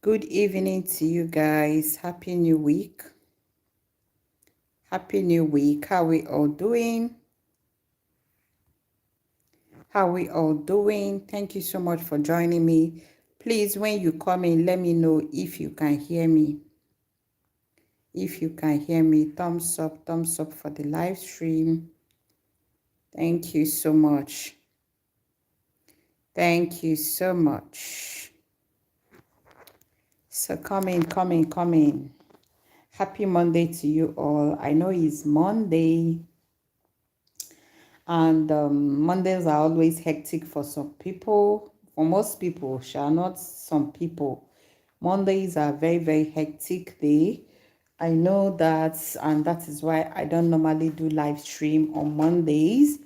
Good evening to you guys. Happy New Week. Happy New Week. How we all doing? How we all doing? Thank you so much for joining me. Please, when you come in, let me know if you can hear me. If you can hear me, thumbs up for the live stream. Thank you so much. Thank you so much. So come in. Happy Monday to you all. I know it's Monday. And Mondays are always hectic for some people. For most people, shall not some people. Mondays are very hectic day. I know that, and that is why I don't normally do live stream on Mondays.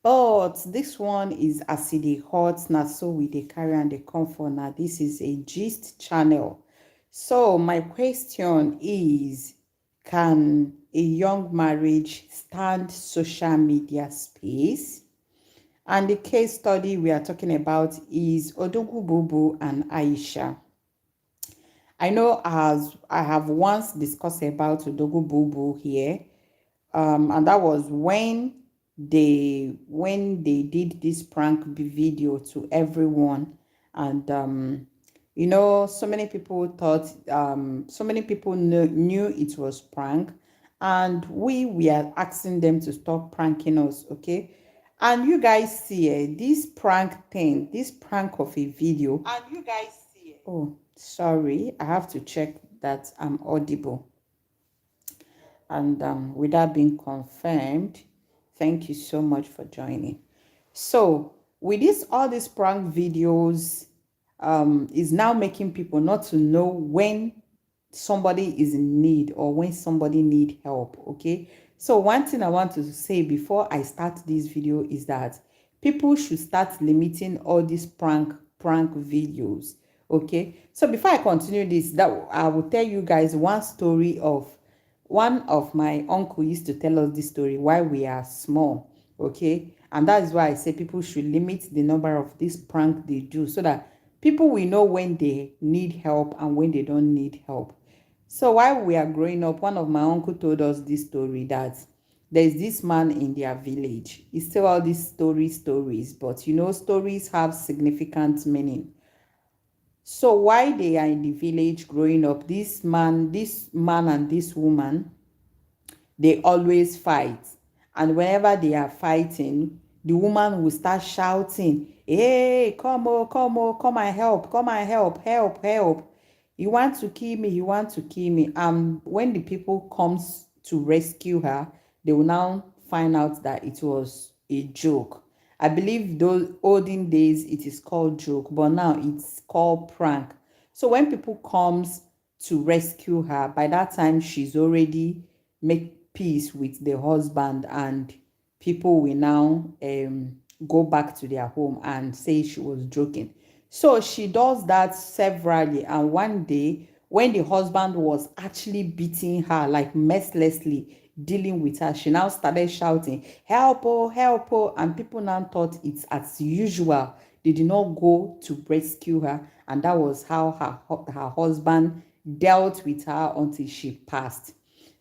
But this one is as e dey hot, na so we dey carry and dey come for now. This is a gist channel. So my question is, can a young marriage stand social media space? And the case study we are talking about is Odogwu and Aisha. I know as I have once discussed about Odogwu here, and that was when they did this prank video to everyone, and so many people thought, so many people knew it was prank, and we are asking them to stop pranking us, okay? And you guys see this prank thing, this prank of a video. And you guys see it. Oh, sorry, I have to check that I'm audible. And with that being confirmed, thank you so much for joining. So with this, all these prank videos is now making people not to know when somebody is in need or when somebody need help. Okay, so one thing I want to say before I start this video is that people should start limiting all these prank videos. Okay, so before I continue this, that I will tell you guys one story of one of my uncle used to tell us this story while we are small. Okay, and that is why I say people should limit the number of this prank they do, so that people will know when they need help and when they don't need help. So while we are growing up, one of my uncle told us this story, that there's this man in their village. He still all these stories, but stories have significant meaning. So while they are in the village growing up, this man and this woman, they always fight. And whenever they are fighting, the woman will start shouting, "Hey, come on, come and help, help. You want to kill me, you want to kill me." When the people comes to rescue her, they will now find out that it was a joke. I believe those olden days it is called joke, but now it's called prank. So when people comes to rescue her, by that time she's already make peace with the husband, and people will now go back to their home and say she was joking. So she does that severally, and one day when the husband was actually beating her like mercilessly, dealing with her, she now started shouting, "Help, oh, help, oh," and people now thought it's as usual. They did not go to rescue her, and that was how her husband dealt with her until she passed.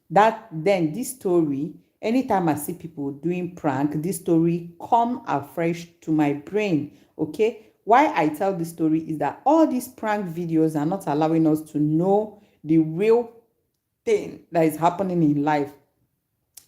That then this story, anytime I see people doing prank, this story come afresh to my brain. Okay, why I tell this story is that all these prank videos are not allowing us to know the real thing that is happening in life.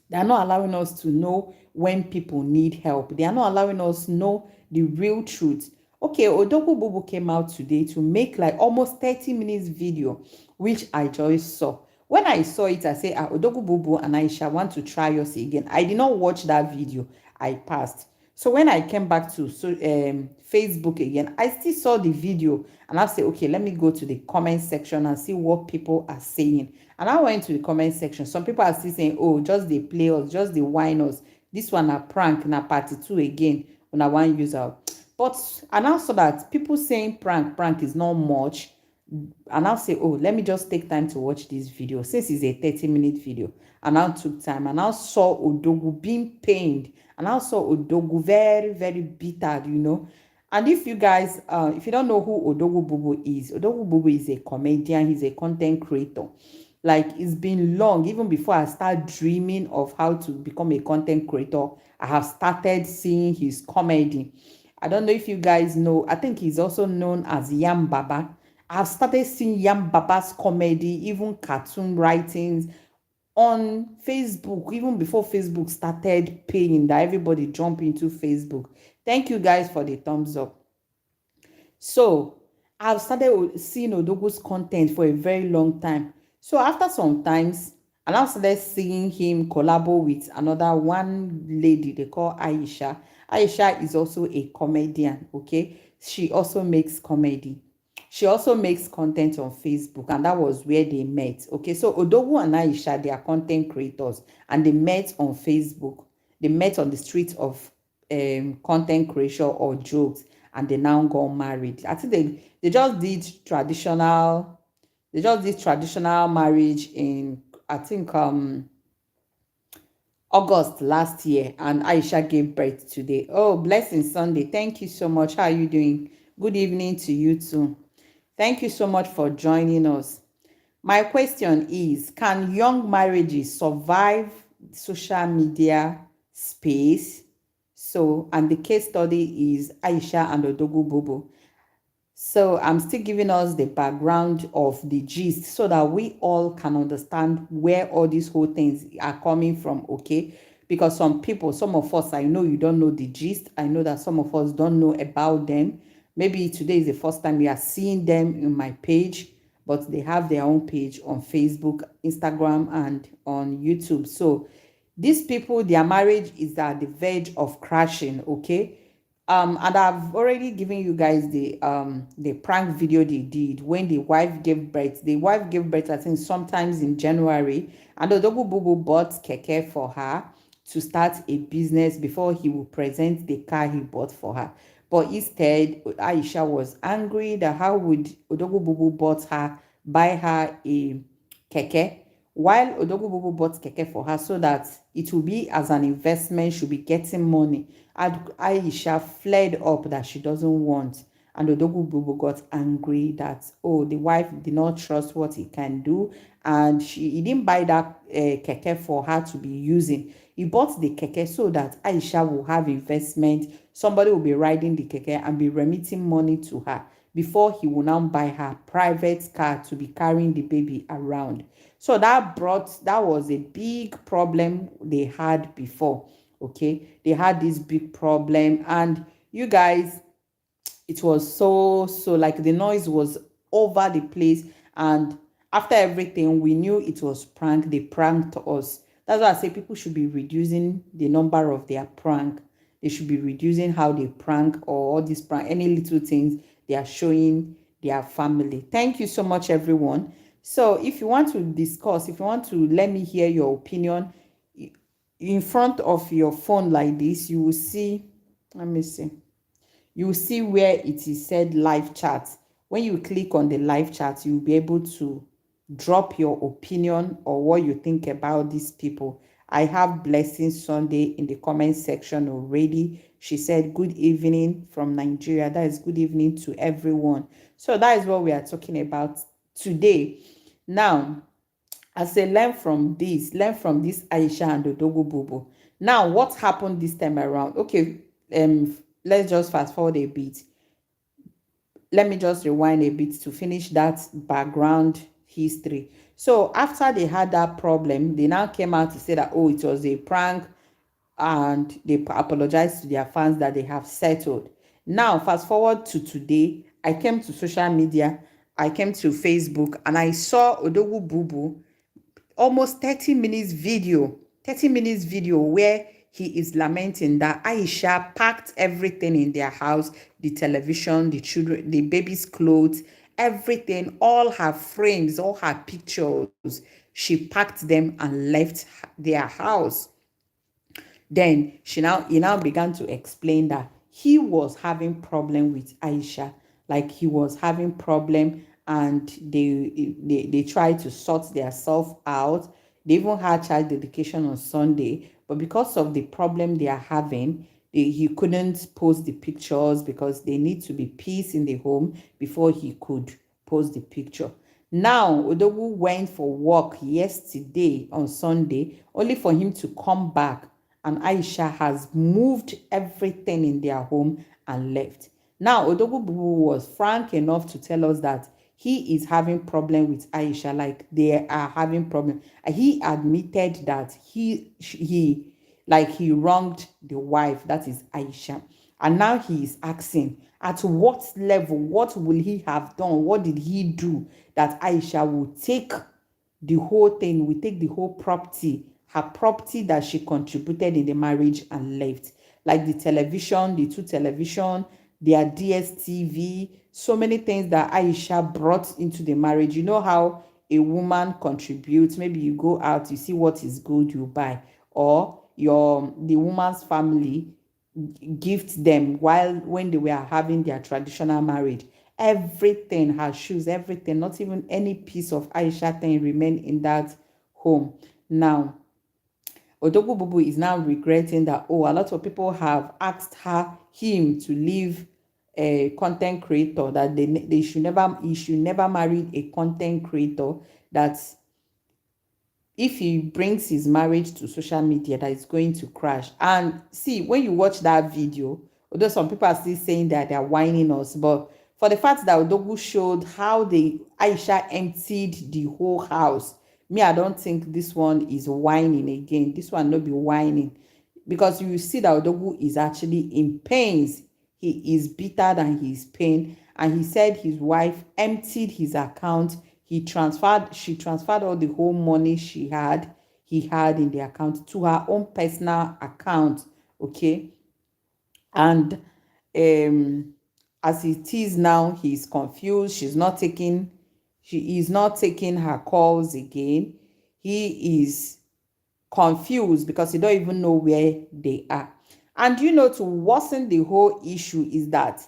They are not allowing us to know when people need help. They are not allowing us to know the real truth. Okay, Odogwu came out today to make like almost 30 minutes video, which I just saw. When I saw it, I said, Odogwu and Aisha want to try us again. I did not watch that video. I passed. So when I came back to Facebook again, I still saw the video, and I said, okay, let me go to the comment section and see what people are saying. And I went to the comment section. Some people are still saying, oh, just they play us, just they whine us. This one a prank, na party two again, when I want use out. But I now saw that people saying prank is not much. And I'll say, oh, let me just take time to watch this video since it's a 30-minute video. And I took time, and I saw Odogwu being pained, and I saw Odogwu very bitter, And if you guys, if you don't know who Odogwu Bubu is a comedian, he's a content creator. Like, it's been long, even before I start dreaming of how to become a content creator, I have started seeing his comedy. I don't know if you guys know, I think he's also known as Yam Baba. I've started seeing Yam Baba's comedy, even cartoon writings on Facebook, even before Facebook started paying, that everybody jump into Facebook. Thank you guys for the thumbs up. So I've started seeing Odogwu's content for a very long time. So after some times, I now started seeing him collabo with another one lady they call Aisha. Aisha is also a comedian, okay? She also makes comedy. She also makes content on Facebook, and that was where they met. Okay, so Odogwu and Aisha, they are content creators, and they met on Facebook. They met on the streets of content creation or jokes, and they now got married. I think they just did traditional marriage in, I think, August last year, and Aisha gave birth today. Oh, blessing Sunday. Thank you so much. How are you doing? Good evening to you too. Thank you so much for joining us. My question is, can young marriages survive social media space? So, and the case study is Aisha and Odogwu Bobo. So I'm still giving us the background of the gist so that we all can understand where all these whole things are coming from, okay? Because some of us, I know you don't know the gist. I know that some of us don't know about them. Maybe today is the first time you are seeing them in my page, but they have their own page on Facebook, Instagram, and on YouTube. So these people, their marriage is at the verge of crashing, okay? And I've already given you guys the prank video they did when the wife gave birth. The wife gave birth, I think, sometimes in January, and Odogwu Bubu bought keke for her to start a business before he would present the car he bought for her. But instead, Aisha was angry that how would Odogwu Bubu buy her a keke, while Odogwu Bubu bought keke for her so that it will be as an investment, she'll be getting money. And Aisha flared up that she doesn't want. And Odogwu Bubu got angry that, oh, the wife did not trust what he can do. And he didn't buy that keke for her to be using. He bought the keke so that Aisha will have investment. Somebody will be riding the keke and be remitting money to her before he will now buy her private car to be carrying the baby around. So that was a big problem they had before. Okay, they had this big problem, and you guys, it was so like the noise was over the place, and after everything we knew it was prank. They pranked us. That's why I say people should be reducing the number of their prank. They should be reducing how they prank, or all these prank, any little things they are showing their family. Thank you so much, everyone. So if you want to discuss, if you want to let me hear your opinion, in front of your phone like this, you will see, let me see, you will see where it is said live chat. When you click on the live chat, you'll be able to drop your opinion or what you think about these people. I have Blessing Sunday in the comment section already. She said, good evening from Nigeria. That is good evening to everyone. So that is what we are talking about today. Now, I say learn from this Aisha and Odogwu Bubu. Now, what happened this time around? Okay, let's just fast forward a bit. Let me just rewind a bit to finish that background history. So after they had that problem, they now came out to say that, oh, it was a prank, and they apologized to their fans that they have settled. Now, fast forward to today, I came to social media, I came to Facebook, and I saw Odogwu Bubu almost 30 minutes video where he is lamenting that Aisha packed everything in their house, the television, the children, the baby's clothes, everything, all her frames, all her pictures. She packed them and left their house. Then he now began to explain that he was having problem with Aisha, like he was having problem, and they tried to sort their self out. They even had child dedication on Sunday, but because of the problem they are having, he couldn't post the pictures because they need to be peace in the home before he could post the picture. Now, Odogwu went for work yesterday on Sunday, only for him to come back, and Aisha has moved everything in their home and left. Now, Odogwu Bubu was frank enough to tell us that he is having problem with Aisha, like they are having problem. He admitted that he wronged the wife, that is Aisha. And now he is asking, at what level, what will he have done? What did he do that Aisha will take the whole thing, will take the whole property, her property that she contributed in the marriage and left? Like the television, the two television, their DSTV, so many things that Aisha brought into the marriage. You know how a woman contributes. Maybe you go out, you see what is good, you buy. Or the woman's family gift them while when they were having their traditional marriage. Everything, her shoes, everything, not even any piece of Aisha thing remain in that home. Now, Odogwu Bubu is now regretting that, oh, a lot of people have asked him to leave a content creator, that he should never marry a content creator, that if he brings his marriage to social media, that is going to crash. And see, when you watch that video, although some people are still saying that they're whining us, but for the fact that Odogwu showed how Aisha emptied the whole house, me, I don't think this one is whining again. This one not be whining, because you see that Odogwu is actually in pains. He is bitter than he is pain. And he said his wife emptied his account. She transferred all the whole money he had in the account to her own personal account. Okay. And as it is now, he's confused. She is not taking her calls again. He is confused because he don't even know where they are. And to worsen the whole issue is that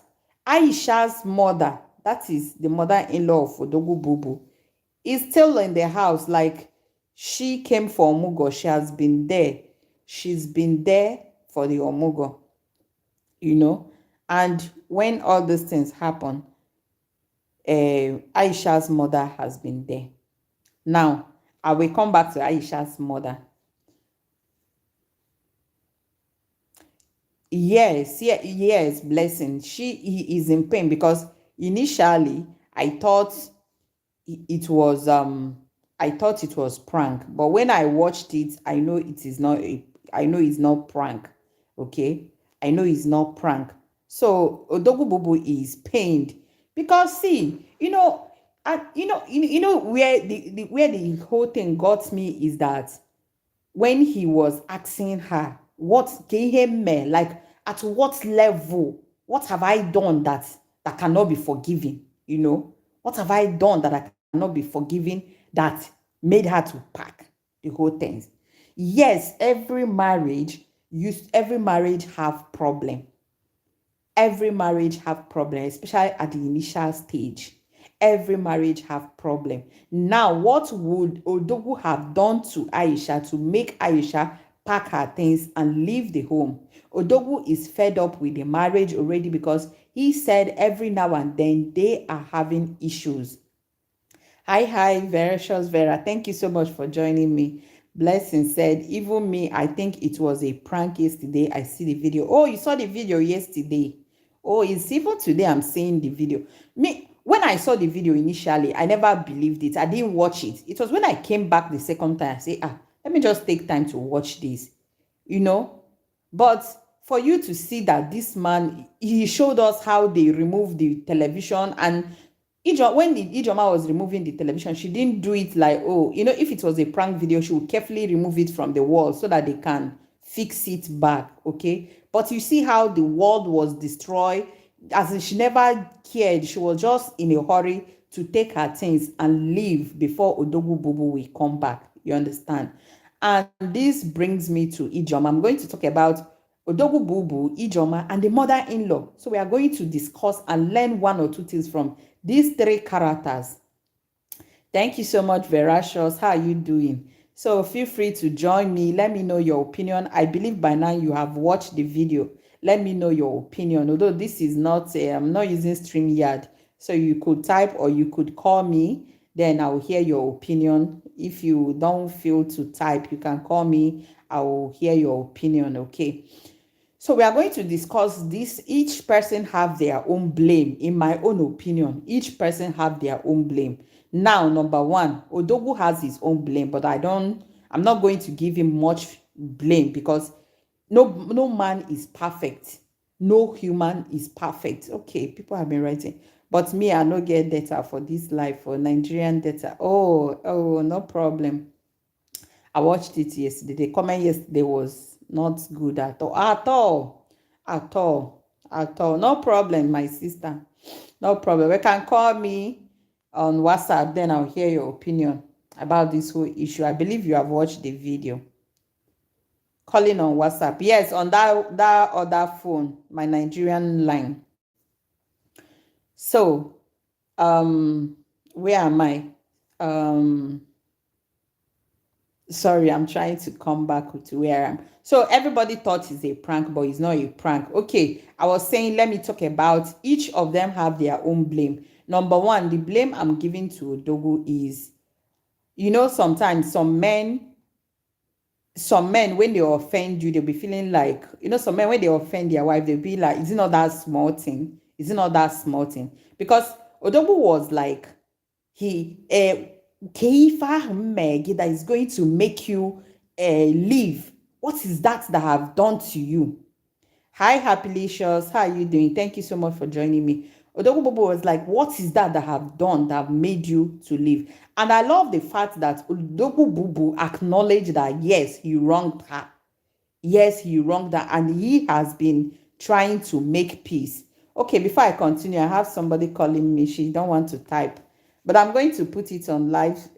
Aisha's mother, that is the mother-in-law of Odogwu Bubu, is still in the house. Like, she came for Omugo. She has been there. She's been there for the Omugo, And when all these things happen, Aisha's mother has been there. Now, I will come back to Aisha's mother. Yes, blessing. He is in pain because initially I thought it was prank, but when I watched it, I know it's not prank. Okay, I know it's not prank. So Odogwu Bubu is pained because, see, where the whole thing got me is that when he was asking her, what can he me, like, at what level, what have I done that cannot be forgiven? What have I done that I cannot be forgiven that made her to pack the whole things? Yes, every marriage have problem. Every marriage have problem, especially at the initial stage. Every marriage have problem. Now, what would Odogwu have done to Aisha to make Aisha pack her things and leave the home? Odogwu is fed up with the marriage already because he said every now and then they are having issues. Hi, Vericious Vera. Thank you so much for joining me. Blessing said, even me, I think it was a prank yesterday. I see the video. Oh, you saw the video yesterday. Oh, it's even today I'm seeing the video. When I saw the video initially, I never believed it. I didn't watch it. It was when I came back the second time, I say, let me just take time to watch this. But for you to see that this man, he showed us how they removed the television, and when Ijoma was removing the television, she didn't do it like, if it was a prank video, she would carefully remove it from the wall so that they can fix it back, okay? But you see how the wall was destroyed, as in she never cared. She was just in a hurry to take her things and leave before Odogwu Bubu will come back, you understand? And this brings me to Ijoma. I'm going to talk about Odogwu Bubu, Ijoma, and the mother-in-law. So we are going to discuss and learn one or two things from these three characters. Thank you so much, Veracruz. How are you doing? So feel free to join me. Let me know your opinion. I believe by now you have watched the video. let me know your opinion. Although this is not, I'm not using StreamYard, so you could type or you could call me, then I'll hear your opinion. If you don't feel to type, you can call me, I will hear your opinion, okay? So we are going to discuss this. Each person have their own blame. In my own opinion, each person have their own blame. Now, number one, Odogwu has his own blame, but I'm not going to give him much blame because no man is perfect. No human is perfect. Okay, people have been writing. But me, I no get data for this life, for Nigerian data. Oh, no problem. I watched it yesterday. The comment yesterday was not good at all. At all. At all. At all. No problem, my sister. No problem. You can call me on WhatsApp, then I'll hear your opinion about this whole issue. I believe you have watched the video. Calling on WhatsApp. Yes, on that other phone, my Nigerian line. So, where am I? Sorry, I'm trying to come back to where I am. So everybody thought it's a prank, but it's not a prank. Okay, I was saying, let me talk about each of them have their own blame. Number one, the blame I'm giving to Odogwu is, sometimes some men, when they offend you, they'll be feeling like, some men, when they offend their wife, they'll be like, is it not that small thing? Is it not that small thing? Because Odogwu was like, Keifa Meg that is going to make you leave. What is that I have done to you? Hi, Happylicious. How are you doing? Thank you so much for joining me. Odogwu Bobo was like, what is that I have done that have made you to leave? And I love the fact that Odogwu Bobo acknowledged that, yes, he wronged her. Yes, he wronged her. And he has been trying to make peace. Okay, before I continue, I have somebody calling me. She don't want to type. But I'm going to put it on live.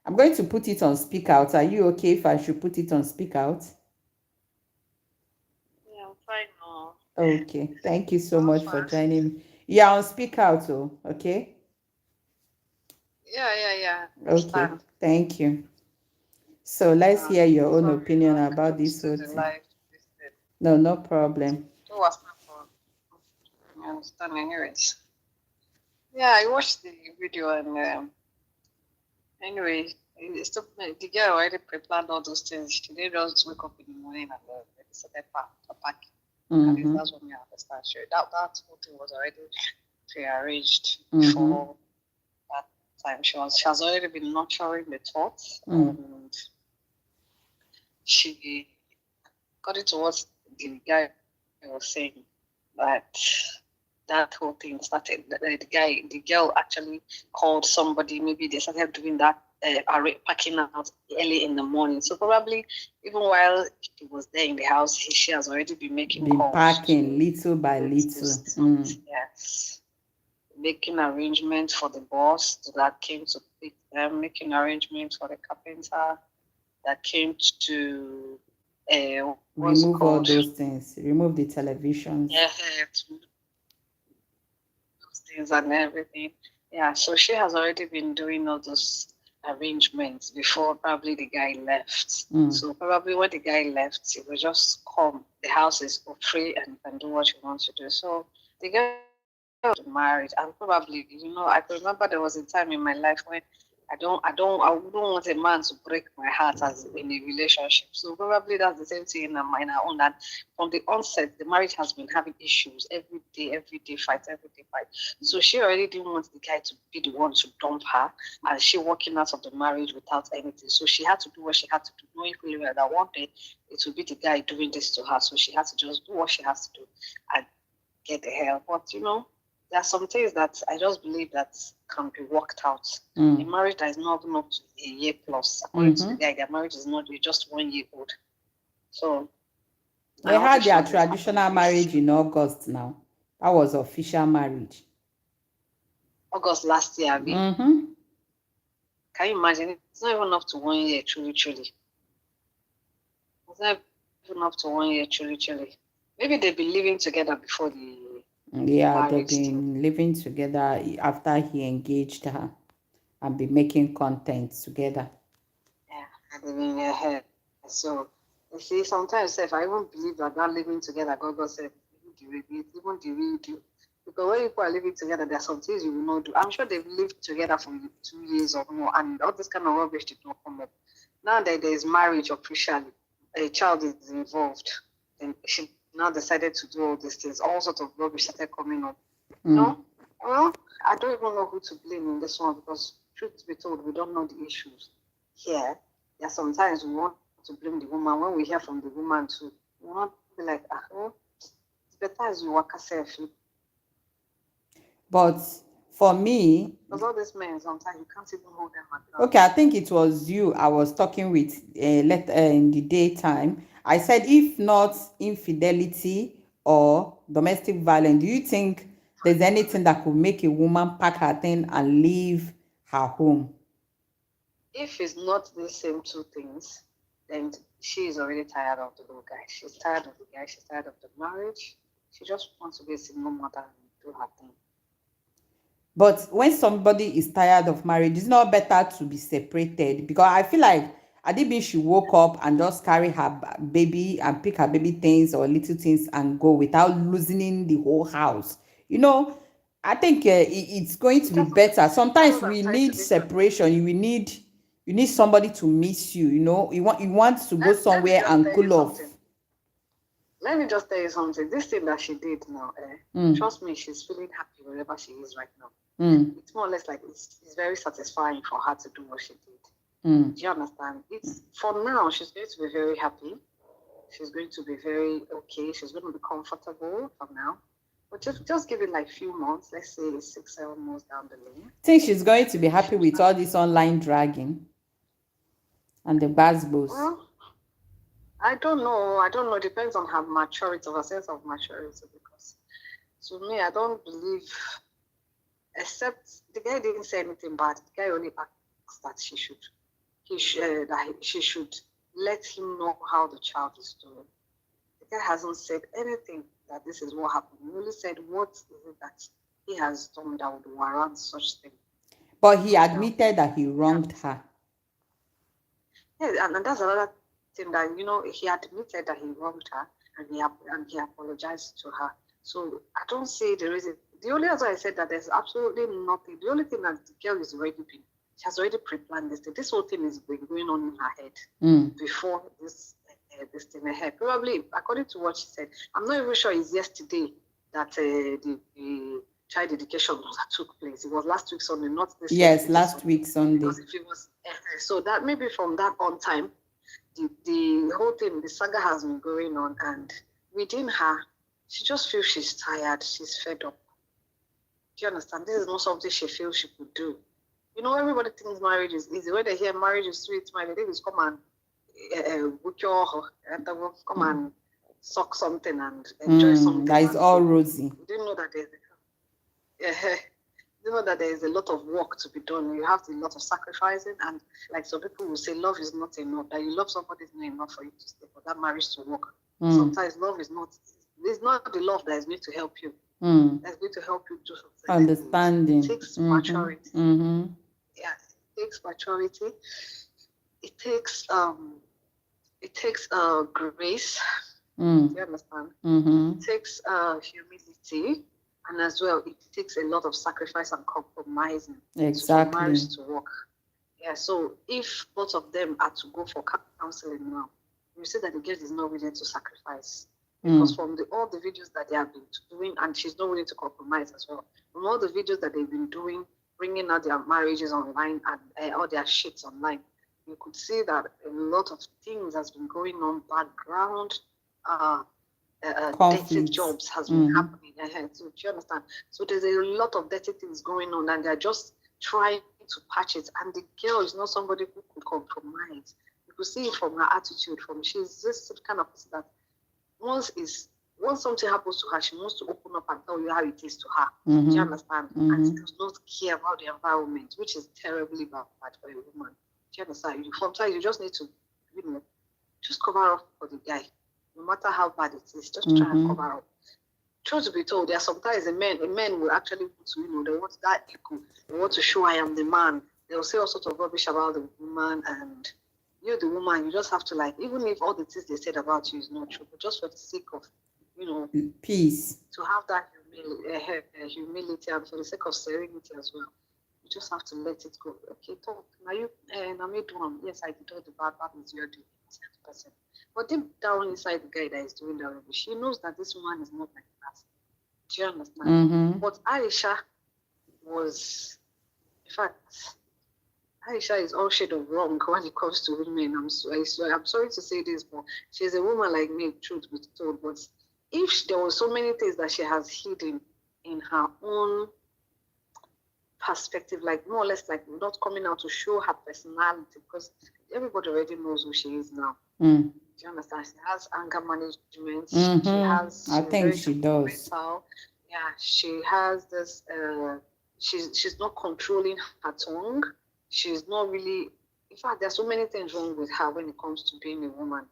I'm going to put it on speak out. Are you okay if I should put it on speak out? Yeah, I'm fine now. Okay, thank you so How much for far? joining me. Yeah, on speak out, oh, okay? Yeah. Okay, Understand. thank you. So let's hear your own Sorry, opinion I about couldn't this do whole the thing. live. No, no problem. It was not for you understand, anyways. Yeah, I watched the video and anyway, the girl already prepared all those things. She didn't just wake up in the morning and started packing. At least that's what me understand. Sure, that whole thing was already prearranged before that time. She has already been nurturing the thoughts and she got it to what the guy was saying that that whole thing started. The girl actually called somebody. Maybe they started doing that packing out early in the morning. So probably even while he was there in the house, she has already been making Been calls packing to little by little. yes, making arrangements for the boss that came to pick them, making arrangements for the carpenter that came to what's it Remove all called? those things. Remove the televisions. Yeah, those things and everything. Yeah, so she has already been doing all those arrangements before probably the guy left. So probably when the guy left, he will just come. The house is free and you can do what you want to do. So the girl was married and probably, I can remember there was a time in my life when I wouldn't want a man to break my heart as in a relationship. So probably that's the same thing in our own. And from the onset, the marriage has been having issues every day fight, every day fight. So she already didn't want the guy to be the one to dump her, and she walking out of the marriage without anything. So she had to do what she had to do, knowing fully well that one day it would be the guy doing this to her. So she had to just do what she has to do and get the hell. But there are some things that I just believe that can be worked out. A marriage that is not even up to a year plus, according to the guy, their marriage is not just 1 year old. So They had their traditional marriage in August now. That was official marriage. August last year, Abby. Can you imagine? It's not even up to 1 year, truly. It's not even up to 1 year, truly. Maybe they've been living together before the yeah, they've been living together after he engaged her and be making content together. Yeah, they've been ahead. So You see, sometimes if I even believe that they're living together, God said, even the real deal. Because when people are living together, there are some things you will not do. I'm sure they've lived together for 2 years or more, and all this kind of rubbish did not come up. Now that there is marriage officially, a child is involved, and she now decided to do all these things. All sorts of rubbish started coming up. No, well, I don't even know who to blame in this one because, truth be told, we don't know the issues here. Yeah, sometimes we want to blame the woman when we hear from the woman too. We want to be like, well, it's better as you work yourself. But for me, Because all these men, sometimes you can't even hold them at okay, I think it was you I was talking with in the daytime. I said, if not infidelity or domestic violence, do you think there's anything that could make a woman pack her thing and leave her home? If it's not the same two things, then she is already tired of the whole guy. She's tired of the guy. She's tired of the marriage. She just wants to be a single mother and do her thing. But when somebody is tired of marriage, it's not better to be separated, because I feel like Adibi she woke up and just carry her baby and pick her baby things or little things and go without losing the whole house. You know, I think it's going to be better. That's Sometimes what I'm we trying to need be to. separation. You need somebody to miss you. You know, you want to go Let me somewhere just and tell you cool off. something. Let me just tell you something. This thing that she did now, trust me, she's feeling happy wherever she is right now. It's more or less like it's very satisfying for her to do what she did. Do you understand? It's for now, she's going to be very happy. She's going to be very okay. She's going to be comfortable for now. But just give it like a few months, let's say 6, 7 months down the lane. Think she's going to be happy with all this online dragging and the basketballs? Well, I don't know. I don't know. It depends on her maturity, her sense of maturity. Because to me, I don't believe, except the guy didn't say anything bad. The guy only asked that she should let him know how the child is doing. The guy hasn't said anything that this is what happened. He only said what is it that he has done that would warrant such thing. But he admitted that he wronged her. Yeah, and that's another thing that, he admitted that he wronged her and he apologized to her. So I don't see the reason. The only reason I said that there's absolutely nothing. The only thing that the girl is already been, she has already pre-planned this thing. This whole thing has been going on in her head before this thing ahead. Probably, according to what she said, I'm not even sure it's yesterday that the child dedication that took place. It was last week Sunday, not this. Yes, last week Sunday. Because if it was so that maybe from that on time, the whole thing, the saga has been going on, and within her, she just feels she's tired, she's fed up. Do you understand? This is not something she feels she could do. Everybody thinks marriage is easy. When they hear marriage is sweet, my lady is come and come and suck something and enjoy something. That is all rosy. You didn't know that there is a lot of work to be done. You have a lot of sacrificing, and like some people will say, love is not enough. That you love somebody is not enough for you to stay for that marriage to work. Sometimes love is not. It's not the love that is going to help you. That's going to help you do something. Understanding. It takes maturity. Yeah, it takes maturity. It takes grace. Do you understand? It takes humility. And as well, it takes a lot of sacrifice and compromising for marriage to work. Yeah, so if both of them are to go for counseling now, you see that the girl is not willing to sacrifice. Because from all the videos that they have been doing, and she's not willing to compromise as well, from all the videos that they've been doing, bringing out their marriages online and all their shits online, you could see that a lot of things has been going on background. Dirty jobs has been happening. So do you understand? So there's a lot of dirty things going on, and they're just trying to patch it. And the girl is not somebody who could compromise. You could see it from her attitude. She's this kind of person that once something happens to her, she wants to open up and tell you how it is to her. Do you understand? And she does not care about the environment, which is terribly bad for a woman. Do you understand? Sometimes you just need to, just cover up for the guy. No matter how bad it is, just try and cover up. Truth to be told, there are sometimes a man will actually want to, they want that ego. They want to show I am the man. They will say all sorts of rubbish about the woman, and you're the woman, you just have to like, even if all the things they said about you is not true, but just for the sake of, peace, to have that humility and for the sake of serenity as well, you just have to let it go. Okay, talk. Now you, I made one. Yes, I did all the bad things you're doing. 100%. But deep down inside the guy that is doing that rubbish, she knows that this woman is not like that. Do you understand? But Aisha was, in fact, Aisha is all shade of wrong when it comes to women. I'm sorry to say this, but she's a woman like me, truth be told. But if there were so many things that she has hidden in her own perspective, like more or less like not coming out to show her personality, because everybody already knows who she is now. Do you understand? She has anger management. She has. I think she does. Yeah, she has this. She's not controlling her tongue. She's not really. In fact, there's so many things wrong with her when it comes to being a woman,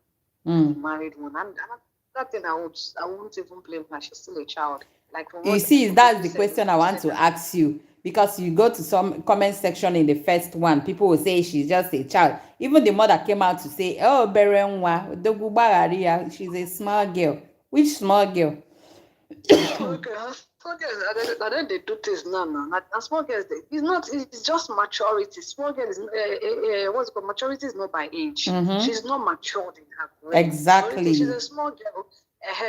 a married woman. And that thing I won't even blame her. She's still a child. Like you see, that's the question I want to ask you, because you go to some comment section in the first one, people will say she's just a child. Even the mother came out to say, oh, Berenwa, Odogwu Bagaria, she's a small girl. Which small girl? Small girls, they do this now. Small girls, it's just maturity. Small girls, what's it called? Maturity is not by age. She's not matured in her brain. Exactly. She's a small girl.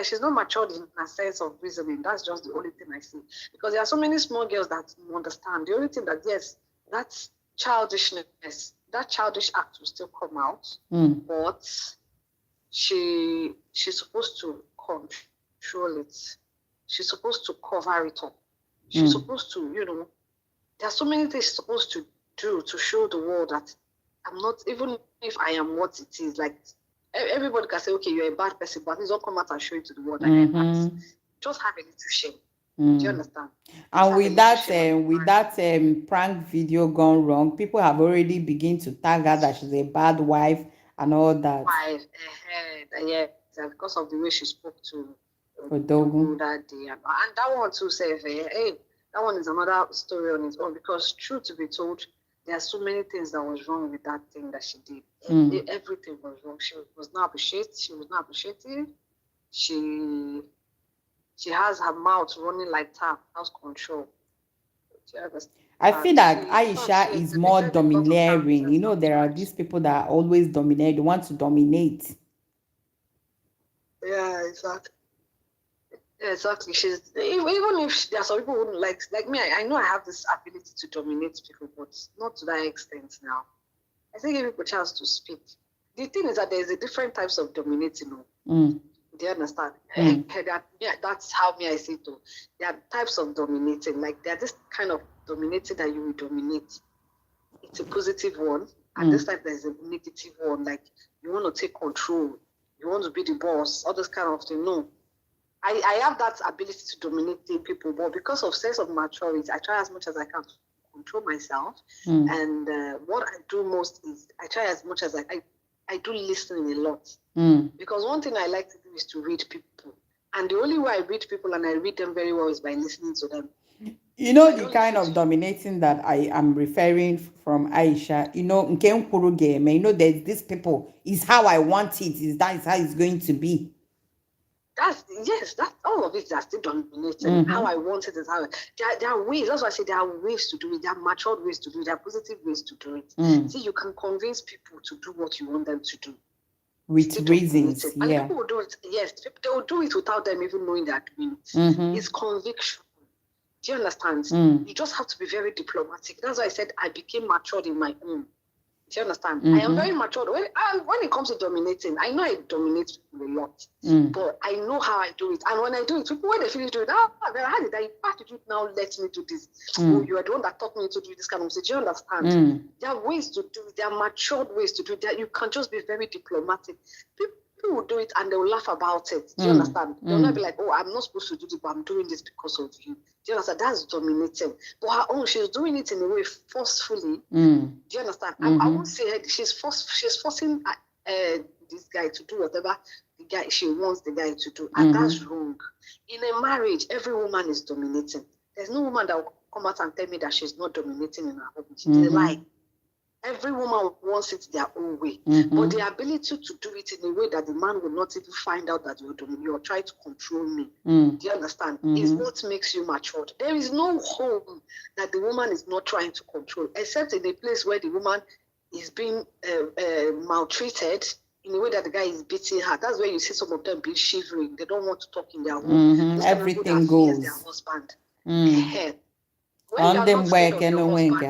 She's not matured in her sense of reasoning. That's just the only thing I see. Because there are so many small girls that understand. The only thing that, yes, that's childishness. That childish act will still come out. But she's supposed to control it. She's supposed to cover it up. She's supposed to, there are so many things she's supposed to do to show the world that I'm not, even if I am what it is, like, everybody can say, okay, you're a bad person, but please don't come out and show it to the world that you're bad. Just have a little shame. Do you understand? And with that prank video gone wrong, people have already begun to tag her that she's a bad wife and all that. Yeah, because of the way she spoke to Odogwu that day. And that one too, hey, that one is another story on its own, because truth to be told, there are so many things that was wrong with that thing that she did. Everything was wrong. She was not appreciated. She has her mouth running like tap, house control. I feel like Aisha is more domineering. There are these people that are always dominate. They want to dominate. Yeah, exactly. Yeah, exactly. She's even if there are some people who wouldn't like me. I know I have this ability to dominate people, but not to that extent now. I think give people a chance to speak. The thing is that there's a different types of dominating. Do you understand? That's how I see it too. There are types of dominating. Like there are this kind of dominating that you will dominate. It's a positive one, and this type there's a negative one. Like you want to take control, you want to be the boss, all this kind of thing. No. I have that ability to dominate people, but because of sense of maturity, I try as much as I can to control myself. And what I do most is I try as much as I do listening a lot. Because one thing I like to do is to read people. And the only way I read people and I read them very well is by listening to them. The kind of dominating that I am referring from Aisha, there's these people, is how I want it, that is how it's going to be. That's all of it. That's still dominating. How I want it is how there are ways. That's why I say there are ways to do it. There are matured ways to do it. There are positive ways to do it. See, you can convince people to do what you want them to do with reasons. And people will do it. Yes, they will do it without them even knowing they are doing it. It's conviction. Do you understand? You just have to be very diplomatic. That's why I said I became matured in my own. Do you understand? I am very mature. When it comes to dominating, I know I dominate people a lot, but I know how I do it. And when I do it, people, when they finish doing it, how did you now let me do this? Oh, you are the one that taught me to do this kind of thing. Do you understand? There are ways to do it. There are matured ways to do it. You can just be very diplomatic. People will do it and they will laugh about it. Do you understand? They'll not be like, oh, I'm not supposed to do this, but I'm doing this because of you. Do you understand? That's dominating. But her own, she's doing it in a way forcefully. Do you understand? I won't say her, she's forcing this guy to do whatever she wants the guy to do. And that's wrong. In a marriage, every woman is dominating. There's no woman that will come out and tell me that she's not dominating in her home. She's a lie. Every woman wants it their own way. But the ability to do it in a way that the man will not even find out that you're trying to control me. Do you understand? Is what makes you matured. There is no home that the woman is not trying to control, except in a place where the woman is being maltreated in a way that the guy is beating her. That's where you see some of them being shivering. They don't want to talk in their home. Everything goes. Their husband. When you're not scared of your husband,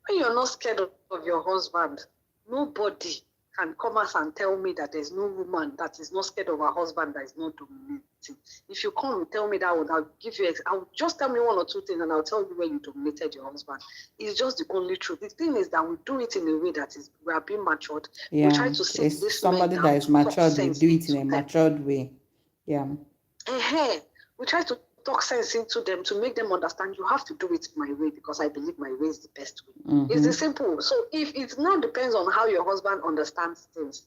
when you're not scared of your husband, nobody can come out and tell me that there's no woman that is not scared of her husband that is not dominating. If you come and tell me that one, I'll give you. I'll just tell me one or two things, and I'll tell you where you dominated your husband. It's just the only truth. The thing is that we do it in a way that is we are being matured. Yeah, we try to sit this somebody that is matured. We do it in a matured way. Yeah. We try to talk sense into them to make them understand you have to do it my way because I believe my way is the best way. It's a simple. So if it now depends on how your husband understands things.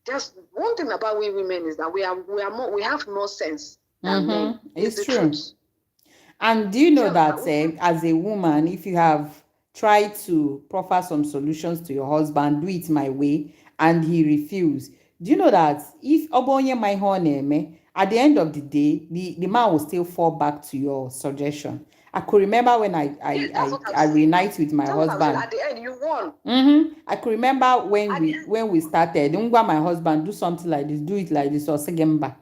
Just one thing about we women is that we have more sense than men. It's true. Truth. And do you know that as a woman, if you have tried to proffer some solutions to your husband, do it my way, and he refused, do you know that if Obonye my honey, at the end of the day, the man will still fall back to your suggestion. I could remember when I reunite with my husband. At the end, you won. I could remember when we started. My husband do something like this, do it like this, or segemba.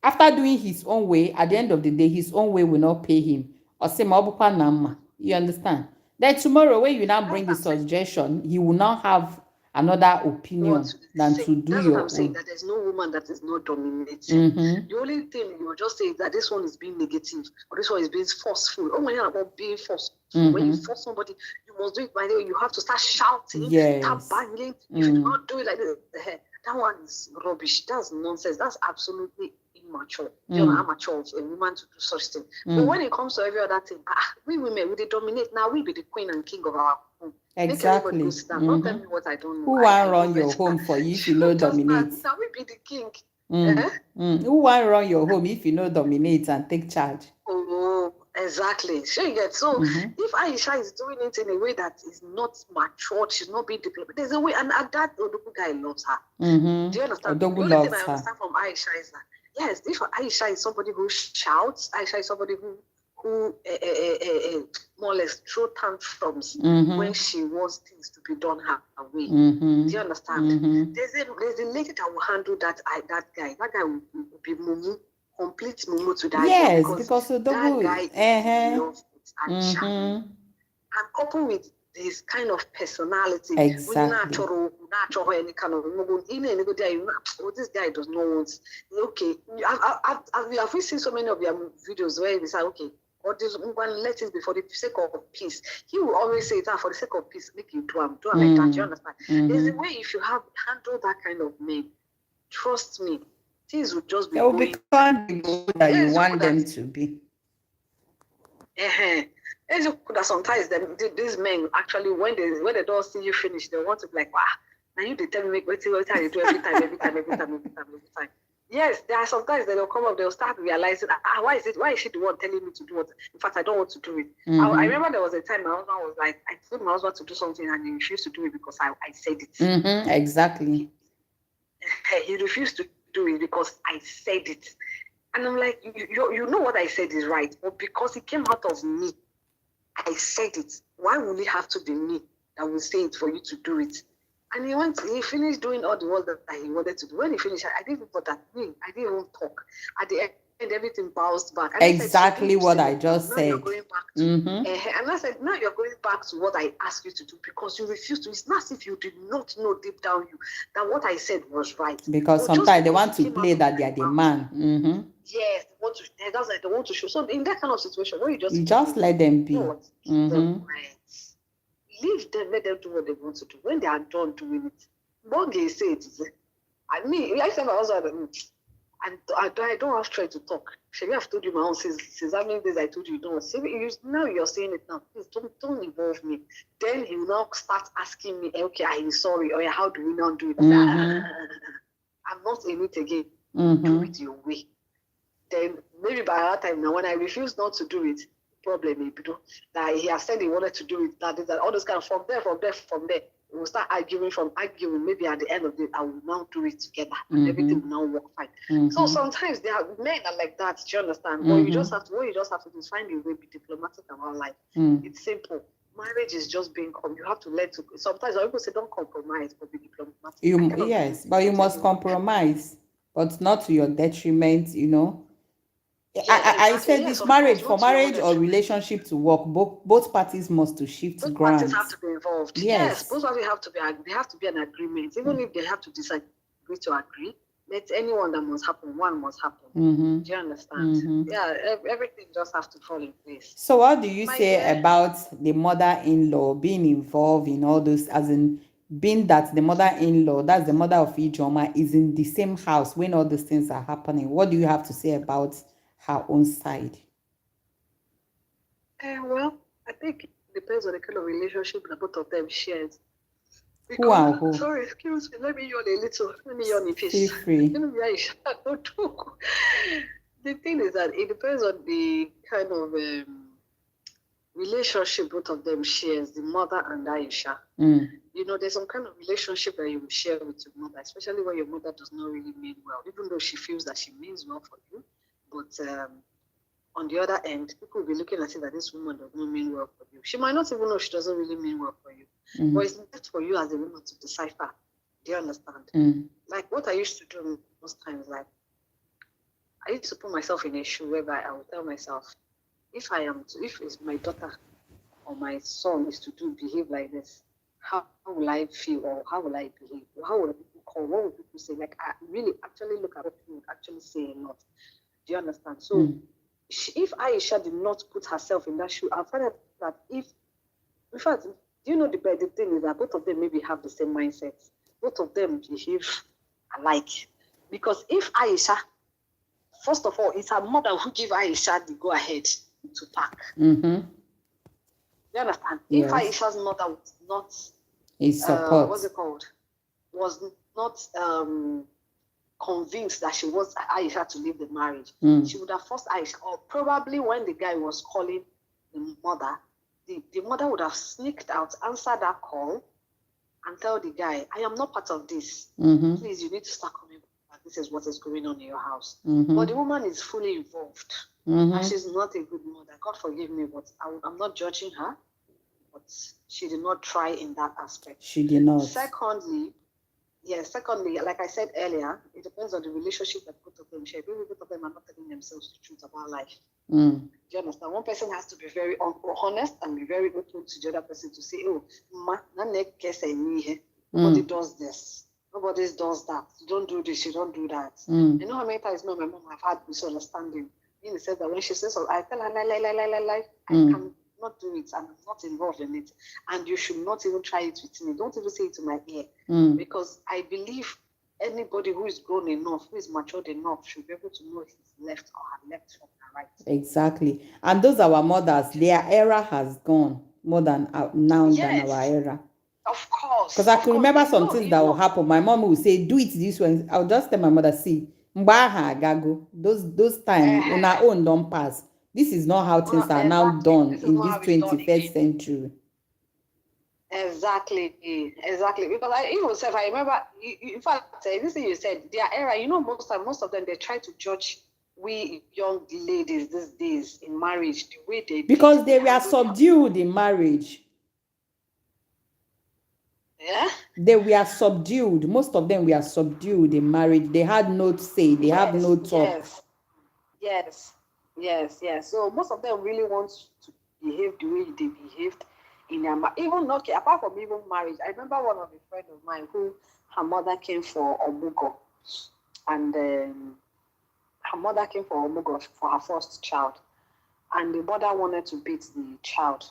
After doing his own way, at the end of the day, his own way will not pay him. Or say you understand? Then tomorrow, when you now bring the suggestion, he will not have another opinion than to do that's your what I'm own. saying, that there's no woman that is not dominating. The only thing you will just say is that this one is being negative or this one is being forceful. Oh, when you're about being forceful, when you force somebody, you must do it by the way. You have to start shouting, start banging. If you do not do it like this, that one is rubbish. That's nonsense. That's absolutely immature. You're not amateur of a woman to do such thing. But when it comes to every other thing, we women, we dominate. Now we be the queen and king of our home. Exactly. Don't tell me what I don't know. Who want run your home for you if you know dominate? Now we be the king. Who want run your home if you know dominate and take charge? Oh, exactly. So if Aisha is doing it in a way that is not matured, she's not being diplomatic. There's a way, and that Odogwu guy loves her. Do you understand? The only thing I understand from Aisha is that yes, if Aisha is somebody who shouts, Aisha is somebody who more or less throw tantrums when she wants things to be done her way. Do you understand? There's a lady that will handle that guy. That guy will be mumu, complete mumu to that guy. Yes, because that guy loves it and charming. And coupled with his kind of personality, exactly. Any kind of this guy does not want. Okay, have we seen so many of your videos where we say, okay, or this one, let it be for the sake of peace. He will always say that for the sake of peace, make you do like that. You understand? There's a way if you handle that kind of men, trust me, things will just be going. Become the goal that you want them to be. That sometimes these men actually when they don't see you finish, they want to be like, wow, now you tell me what you do every time. Yes, there are sometimes they'll come up, they'll start realizing, why is she the one telling me to do what? In fact, I don't want to do it. I remember there was a time my husband was like, I told my husband to do something and he refused to do it because I said it. Exactly. He refused to do it because I said it. And I'm like, you know what I said is right, but because it came out of me, I said it. Why would it have to be me that will say it for you to do it? And he finished doing all the work that he wanted to do. When he finished, I didn't put that thing. I didn't even talk. At the end, everything bounced back. And exactly what I just said. You're going back to, and I said, now you're going back to what I asked you to do because you refused to. It's not as if you did not know deep down you that what I said was right. Because sometimes they want to play that they are the man. Yes, they want to show. So in that kind of situation, where you just let them be. Leave them, let them do what they want to do. When they are done doing it, Bonge say it. I said my husband, I don't have strength to talk. Maybe I've told you my own since how many days I told you don't. Now you're saying it now. Please don't involve me. Then he will now start asking me, okay, I'm sorry, or how do we now do it? I'm not in it again. Do it your way. Then maybe by that time now, when I refuse not to do it, problem, that he has said he wanted to do it, that all those kind of from there. We'll start arguing. Maybe at the end of the day, I will now do it together, and everything will now work fine. So sometimes men are like that. Do you understand? But what you just have to do is find a way, be diplomatic about life. It's simple. Marriage is just being you have to learn to. Sometimes people say don't compromise, but be diplomatic. Yes, but you must compromise, but not to your detriment. I said this marriage or relationship to work, both parties must to shift both grounds. Parties have to be involved. Yes, both parties have to be. There have to be an agreement, even if they have to disagree to agree. Let anyone that must happen, one must happen. Do you understand? Yeah, everything just has to fall in place. So, what do you say about the mother-in-law being involved in all those, as in being that the mother-in-law, that's the mother of Ijoma, is in the same house when all these things are happening? What do you have to say about her own side? Well, I think it depends on the kind of relationship that both of them shares. Who and who? Sorry, excuse me. Let me yawn a little. Let me yawn a piece. Feel free. The thing is that it depends on the kind of relationship both of them shares, the mother and Aisha. There's some kind of relationship that you will share with your mother, especially when your mother does not really mean well, even though she feels that she means well for you. But on the other end, people will be looking at it that this woman does not mean well for you. She might not even know she doesn't really mean well for you. But it's not for you as a woman to decipher. Do you understand? Like what I used to do most times, like I used to put myself in a shoe whereby I would tell myself, if it's my daughter or my son is to behave like this, how will I feel, or how will I behave? How will people call? What will people say? Like I really actually look at what people would actually say a lot. Do you understand? So if Aisha did not put herself in that shoe, I find out that in fact, do you know the thing is that both of them maybe have the same mindset. Both of them behave alike. Because if Aisha, first of all, it's her mother who gave Aisha the go-ahead to pack. You understand? Yes. If Aisha's mother was not... support. What's it called? Was not... convinced that she wants Aisha to leave the marriage, she would have forced Aisha, or probably when the guy was calling the mother, the mother would have sneaked out, answered that call, and tell the guy, I am not part of this. Please, you need to start coming back. This is what is going on in your house. But the woman is fully involved, and she's not a good mother. God forgive me, but I'm not judging her, but she did not try in that aspect. She did not. Secondly, like I said earlier, it depends on the relationship that both of them share. Maybe both of them are not telling themselves the truth about life. Do you understand? One person has to be very honest and be very open to the other person to say, nobody does this. Nobody does that. You don't do this, you don't do that. You know how many times my mom have had misunderstanding in the sense that when she says, I tell her, lie, I cannot do it, and I'm not involved in it, and you should not even try it with me. Don't even say it to my ear, because I believe anybody who is grown enough, who is matured enough, should be able to know his left or her left from her right. Exactly. And those are our mothers, their era has gone more than now than our era. Of course. Because I can remember some things that will happen. My mom will say, do it this way. I'll just tell my mother, see, those times on our own don't pass. This is not how things are now done in this 21st century. Exactly. Because I remember, in fact, this thing you said, their era, most of them, they try to judge we young ladies these days in marriage, the way because they were subdued in marriage. Yeah? They were subdued. Most of them were subdued in marriage. They had no say. They have no talk. Yes. So most of them really want to behave the way they behaved in their marriage. Even apart from even marriage, I remember one of a friend of mine who her mother came for Omugo, and her mother came for Omugo for her first child, and the mother wanted to beat the child.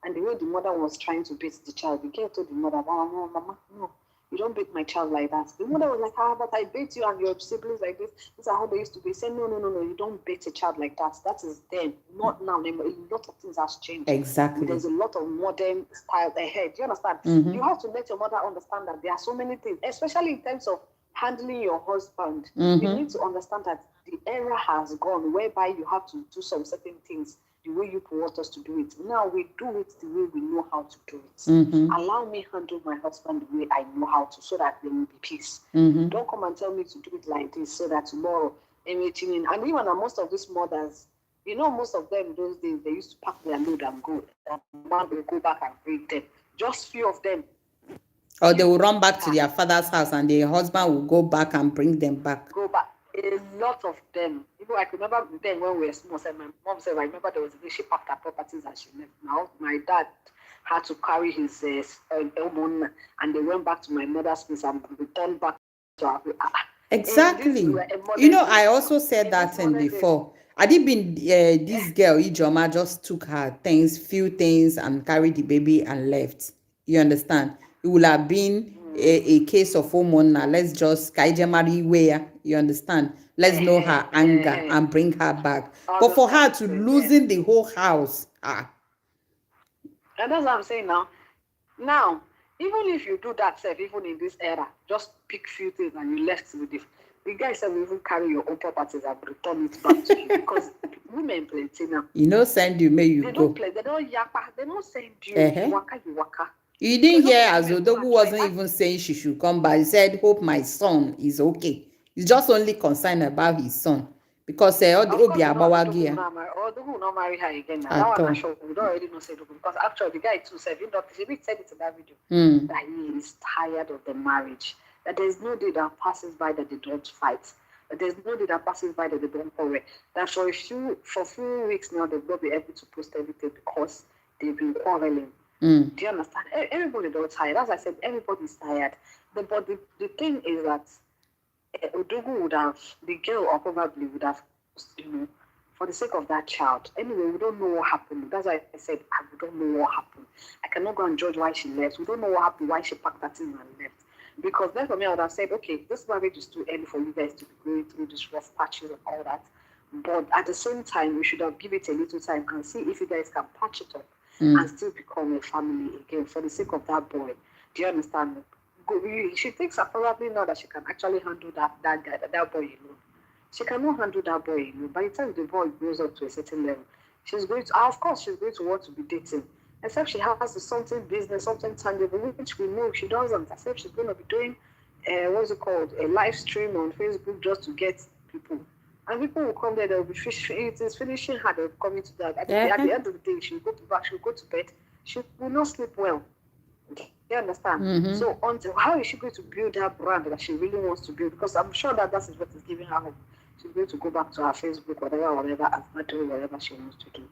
And the way the mother was trying to beat the child, the girl told the mother, no, Mama, no, you don't beat my child like that. The mother was like, but I beat you and your siblings like this. These are how they used to be. He said, no, you don't beat a child like that. That is then, not now. A lot of things has changed. Exactly. There's a lot of modern style ahead. Do you understand? You have to let your mother understand that there are so many things, especially in terms of handling your husband. You need to understand that the era has gone whereby you have to do some certain things the way you want us to do it. Now we do it the way we know how to do it. Allow me handle my husband the way I know how to, so that there will be peace. Don't come and tell me to do it like this, so that tomorrow everything. And even most of these mothers, you know, most of them those days, they used to pack their load and go. And man will go back and bring them. Just few of them. Or they will run back to their father's house, and their husband will go back and bring them back. Go back. A lot of them. Even I remember then when we were small, my mom said, I remember there was a day she packed her properties and she left. Now my dad had to carry his elbow, and they went back to my mother's place and returned back to our. Exactly. You know, I also said that thing before. Had it been this girl, Ijoma, just took her things, few things, and carried the baby and left. You understand? It would have been a case of now. Let's just kaijamari where, you understand? Let's know her anger and bring her back. But for her to losing the whole house, And that's what I'm saying now. Now, even if you do that, even in this era, just pick few things and you left with it. The guy said, we even carry your own properties and return it back to you, because women plenty now. You know, send you, may you they go. Don't play. They don't yappa. They don't send you. You waka. You didn't hear as Odogwu wasn't even saying she should come back. He said, hope my son is okay. He's just only concerned about his son. Because Odogwu will not marry her again. Now. That one I'm sure we don't already know Odogwu, because actually the guy too said, he said it in that video, that he is tired of the marriage. That there's no day that passes by that they don't fight. That there's no day that passes by that they don't quarrel. That for a few weeks now they've not been able to post everything because they've been quarreling. Do you understand? Everybody is tired. As I said, everybody's tired. But the thing is that Odogwu would have, the girl or probably would have, for the sake of that child. Anyway, we don't know what happened. That's why I said, we don't know what happened. I cannot go and judge why she left. We don't know what happened, why she packed that thing and left. Because then for me, I would have said, okay, this marriage is too early for you guys to be going through this rough patches and all that. But at the same time, we should have given it a little time and see if you guys can patch it up and still become a family again for the sake of that boy. Do you understand? She thinks that probably now that she can actually handle that guy, that boy alone. She cannot handle that boy alone. By the time the boy grows up to a certain level, she's going to want to be dating. Except she has something business, something tangible, which we know she doesn't. Except she's going to be doing, a live stream on Facebook just to get people. And people will come there, they'll be it is finishing her, they'll come into that. At the end of the day, she'll go to bed, she will not sleep well. You understand? So how is she going to build her brand that she really wants to build? Because I'm sure that is what is giving her hope. She's going to go back to her Facebook, whatever, and start doing whatever she wants to do.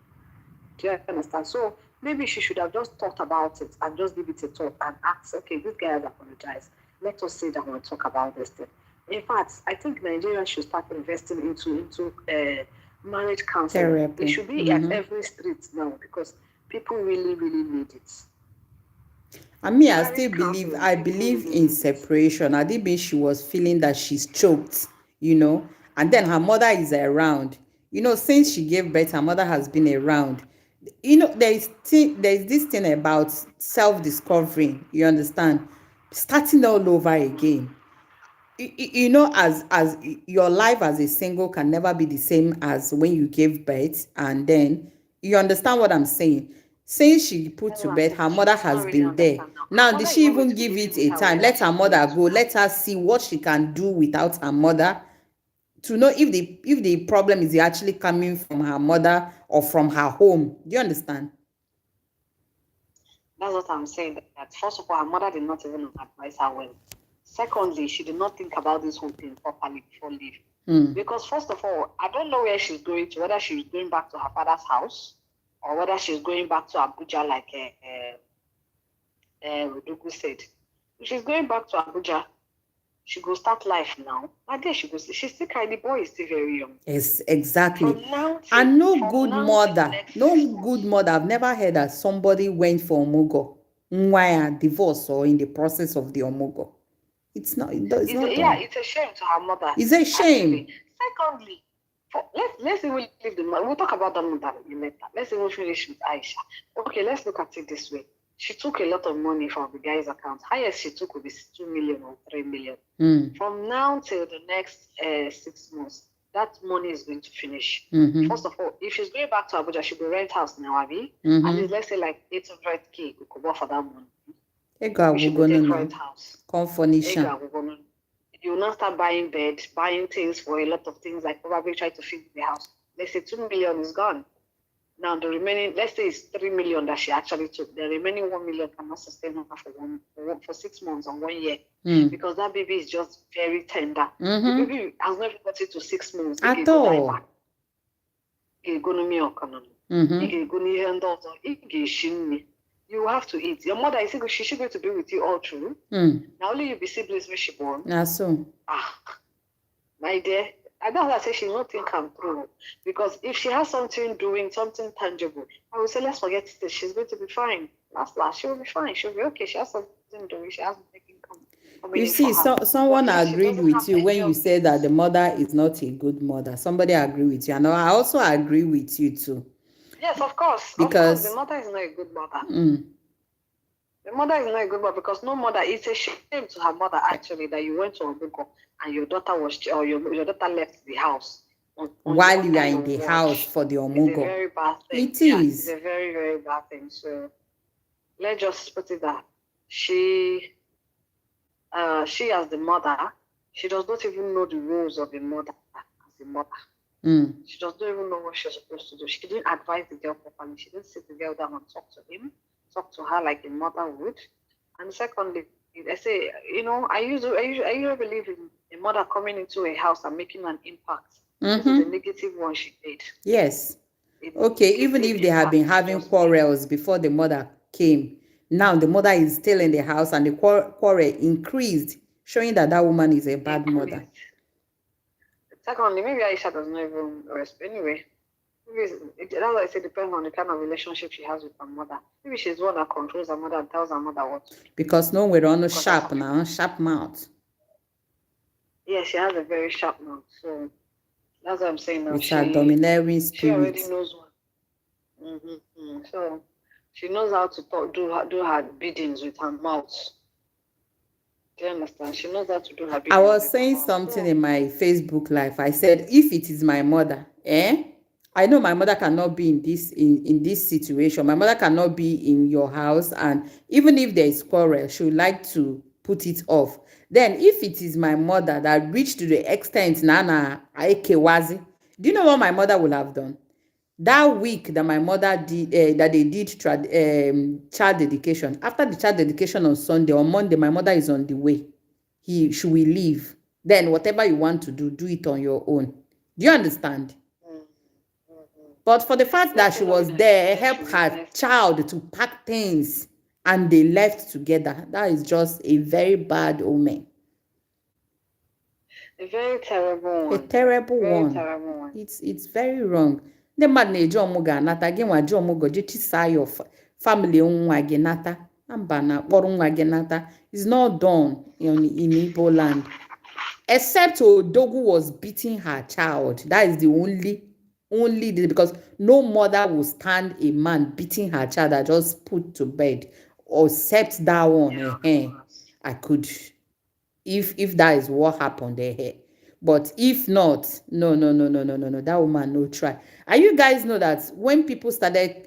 Do you understand? So maybe she should have just thought about it and just give it a thought and ask, okay, this guy has apologized. Let us sit down and talk about this thing. In fact, I think Nigeria should start investing into marriage counseling. Therapy. It should be at every street now, because people really, really need it. I mean, I believe in separation. I didn't mean she was feeling that she's choked, and then her mother is around. Since she gave birth, her mother has been around. There's this thing about self-discovery, you understand? Starting all over again. As your life as a single can never be the same as when you gave birth, and then you understand what I'm saying. Since she put to bed, her mother has been there. Now, did she even give it a time? Let her mother go. Let her see what she can do without her mother, to know if the problem is actually coming from her mother or from her home. Do you understand? That's what I'm saying. That first of all, her mother did not even advise her well. Secondly, she did not think about this whole thing properly before leaving. Because first of all, I don't know where she's going to, whether she's going back to her father's house or whether she's going back to Abuja like Odogwu said. If she's going back to Abuja, she go start life now. And then she's still kind, the boy is still very young. Yes, exactly. And no good mother, I've never heard that somebody went for omugo, divorce, or in the process of the omugo. It's not. It's a shame to her mother. It's a shame. Secondly, let's even leave the man. We'll talk about that later. Let's even finish with Aisha. Okay, let's look at it this way. She took a lot of money from the guy's account. Highest she took would be 2 million or 3 million. From now till the next 6 months, that money is going to finish. First of all, if she's going back to Abuja, she will rent house now, Abi. At least let's say like 800K, we could go for that money. We should take rent house. You will not start buying bed, buying things for a lot of things, like probably try to fix the house. Let's say 2 million is gone. Now the remaining, let's say it's 3 million that she actually took. The remaining 1 million cannot sustain her for 6 months or 1 year. Because that baby is just very tender. The baby has never got it to 6 months. At all. You have to eat. Your mother is she going to be with you all through. Now only you be siblings when she born. My dear, I don't have to say she's not think I'm through. Because if she has something doing, something tangible, I will say, let's forget it. She's going to be fine. Last, she will be fine. She'll be okay. She has something doing. She has making income. You see, someone agreed with you when you said that the mother is not a good mother. Somebody agreed with you. And I also agree with you too. Yes, of course. Because the mother is not a good mother. The mother is not a good mother because no mother, it's a shame to her mother actually that you went to Odogwu and your daughter was, or your daughter left the house. While you are in the house for the Omugo. It's a very bad thing. It is. It's a very, very bad thing. So let's just put it that she as the mother, she does not even know the rules of the mother as a mother. She does not even know what she's supposed to do. She didn't advise the girl properly. She didn't sit the girl down and talk to her like a mother would. And secondly, I say, I usually believe in a mother coming into a house and making an impact. This is a negative one she did. Yes. Okay, even if they have been having quarrels before the mother came, now the mother is still in the house and the quarrel increased, showing that woman is a bad mother. Secondly, maybe Aisha does not even respect. Anyway, that's why I say depends on the kind of relationship she has with her mother. Maybe she's the one that controls her mother and tells her mother what to do. Because no, we're on a sharp mouth. Yeah, she has a very sharp mouth. So that's what I'm saying now. It's her domineering spirit. She already knows what. So she knows how to talk, do her biddings with her mouth. Do you understand? She knows how to do her biddings. I was saying something in my Facebook live. I said, if it is my mother, I know my mother cannot be in this situation. My mother cannot be in your house, and even if there is quarrel, she would like to put it off. Then, if it is my mother that reached to the extent Nana Aikewazi, do you know what my mother would have done? That week that my mother did, that they did child dedication. After the child dedication on Sunday, on Monday, my mother is on the way. She will leave. Then, whatever you want to do it on your own. Do you understand? But for the fact that she was there, help her child to pack things, and they left together, that is just a very bad omen. A very terrible one. A terrible one. Terrible one. It's very wrong. The man na ejo omugo anata gị nwa jo omugo je chisa your family nwa gị nata amba na kpọrọ nwa gị nata is not done in Igbo land. Except Odogwu was beating her child. That is the only because no mother will stand a man beating her child that just put to bed, or except that one. I could, if that is what happened there. But if not, no, that woman no try. And you guys know that when people started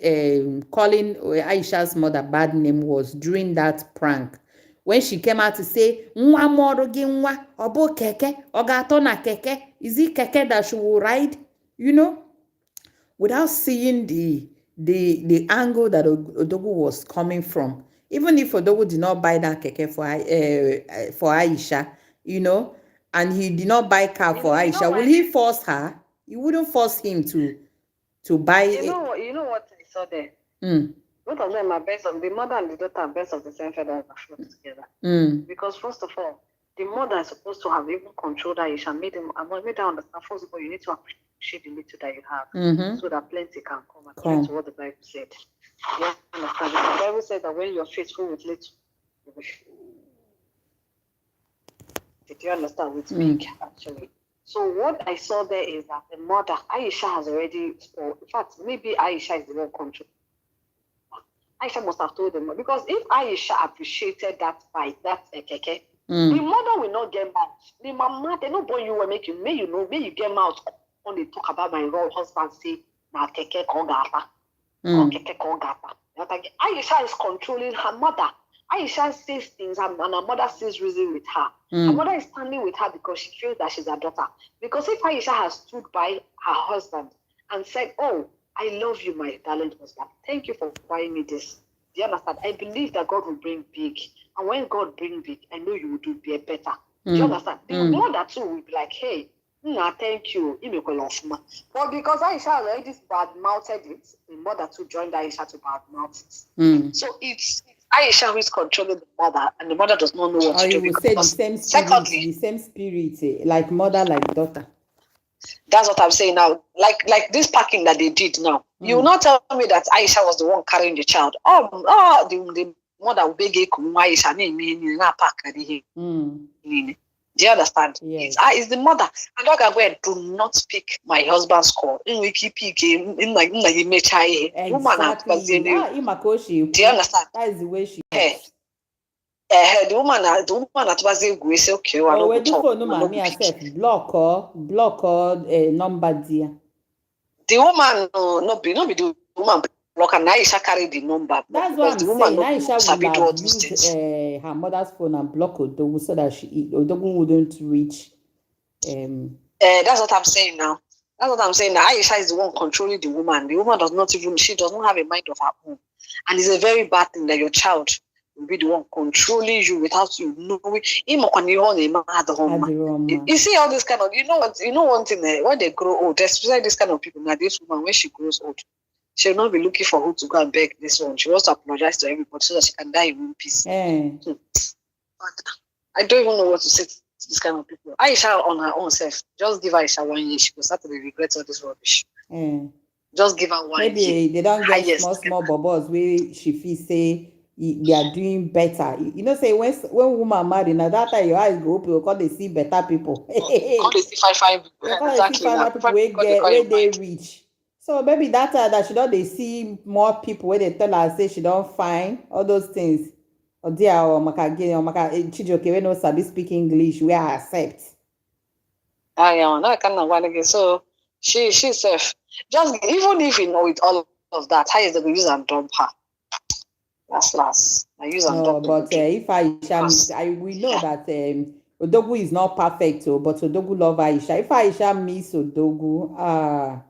calling Aisha's mother bad name was during that prank. When she came out to say, nwa moro gi nwa, obo keke, ogato na keke, is it keke that she will ride? Without seeing the angle that Odogwu was coming from. Even if Odogwu did not buy that keke for Aisha, and he did not buy car for Aisha, will he force her? He wouldn't force him to buy it. You know what I saw there? Both of them are best of the mother and the daughter are best of the same feather that flock together. Because first of all, the mother is supposed to have even controlled Aisha and made her understand. First of all, you need to appreciate the little that you have, so that plenty can come. According to what the Bible said. You understand? The Bible said that when you're faithful with little, did you understand? With big, actually. So what I saw there is that the mother, Aisha, has already spoiled. In fact, maybe Aisha is the one control. Aisha must have told them, because if Aisha appreciated that fight, that keke, the mother will not get mad. The mama, they don't born you will make you get mad. when they talk about my raw husband, say, na keke kogata, or keke kogata. Aisha is controlling her mother. Aisha says things and her mother sees reason with her. Her mother is standing with her because she feels that she's her daughter. Because if Aisha has stood by her husband and said, oh, I love you, my darling husband. Thank you for buying me this. Do you understand? I believe that God will bring big. And when God brings big, I know you will do better. Do you understand? The mother too will be like, hey, thank you. But because Aisha already bad-mouthed it, the mother too joined Aisha to bad-mouth it. So it's Aisha who is controlling the mother, and the mother does not know what to do. Or you will say the same spirit, like mother, like daughter. That's what I'm saying now. Like this packing that they did now. You will not tell me that Aisha was the one carrying the child. The mother will beg Aisha Do you understand? Yes. It's the mother. And Ogagwe, do not pick my husband's call. Exactly. Do you understand? That is the way she works. The woman at Bazegu say, okay, I don't talk. Block or number dear. The woman no be the woman block, and Aisha carry the number. That's what I'm saying. Aisha would have used her mother's phone and block Odogwu so that Odogwu wouldn't reach. That's what I'm saying now. That's what I'm saying. Now Aisha is the one controlling the woman. The woman does not have a mind of her own, and it's a very bad thing that your child will be the one controlling you without you knowing. You see all this kind of, you know one thing, when they grow old, especially this kind of people. Now this woman, when she grows old, she will not be looking for who to go and beg this one. She wants to apologize to everybody so that she can die in one piece. I don't even know what to say to this kind of people. Aisha on her own self, just give Aisha 1 year, she will start to regret all this rubbish. Just give her 1 year. Maybe they don't get small bubbles where she feels say they are doing better. You know, say when woman marry, now that time your eyes go open because they see better people. Because they see five people. Exactly. People where they reach. So maybe that time that she don't they see more people where they tell her say she don't find all those things. Or dear or Chijoke we no sabi speak English, we are accept. I can't. So she self just even if you know it all of that, how is they use and dump her? Last. I use and dump. But if Aisha, we know that Odogwu is not perfect, but Odogwu love Aisha. If Aisha miss Odogwu,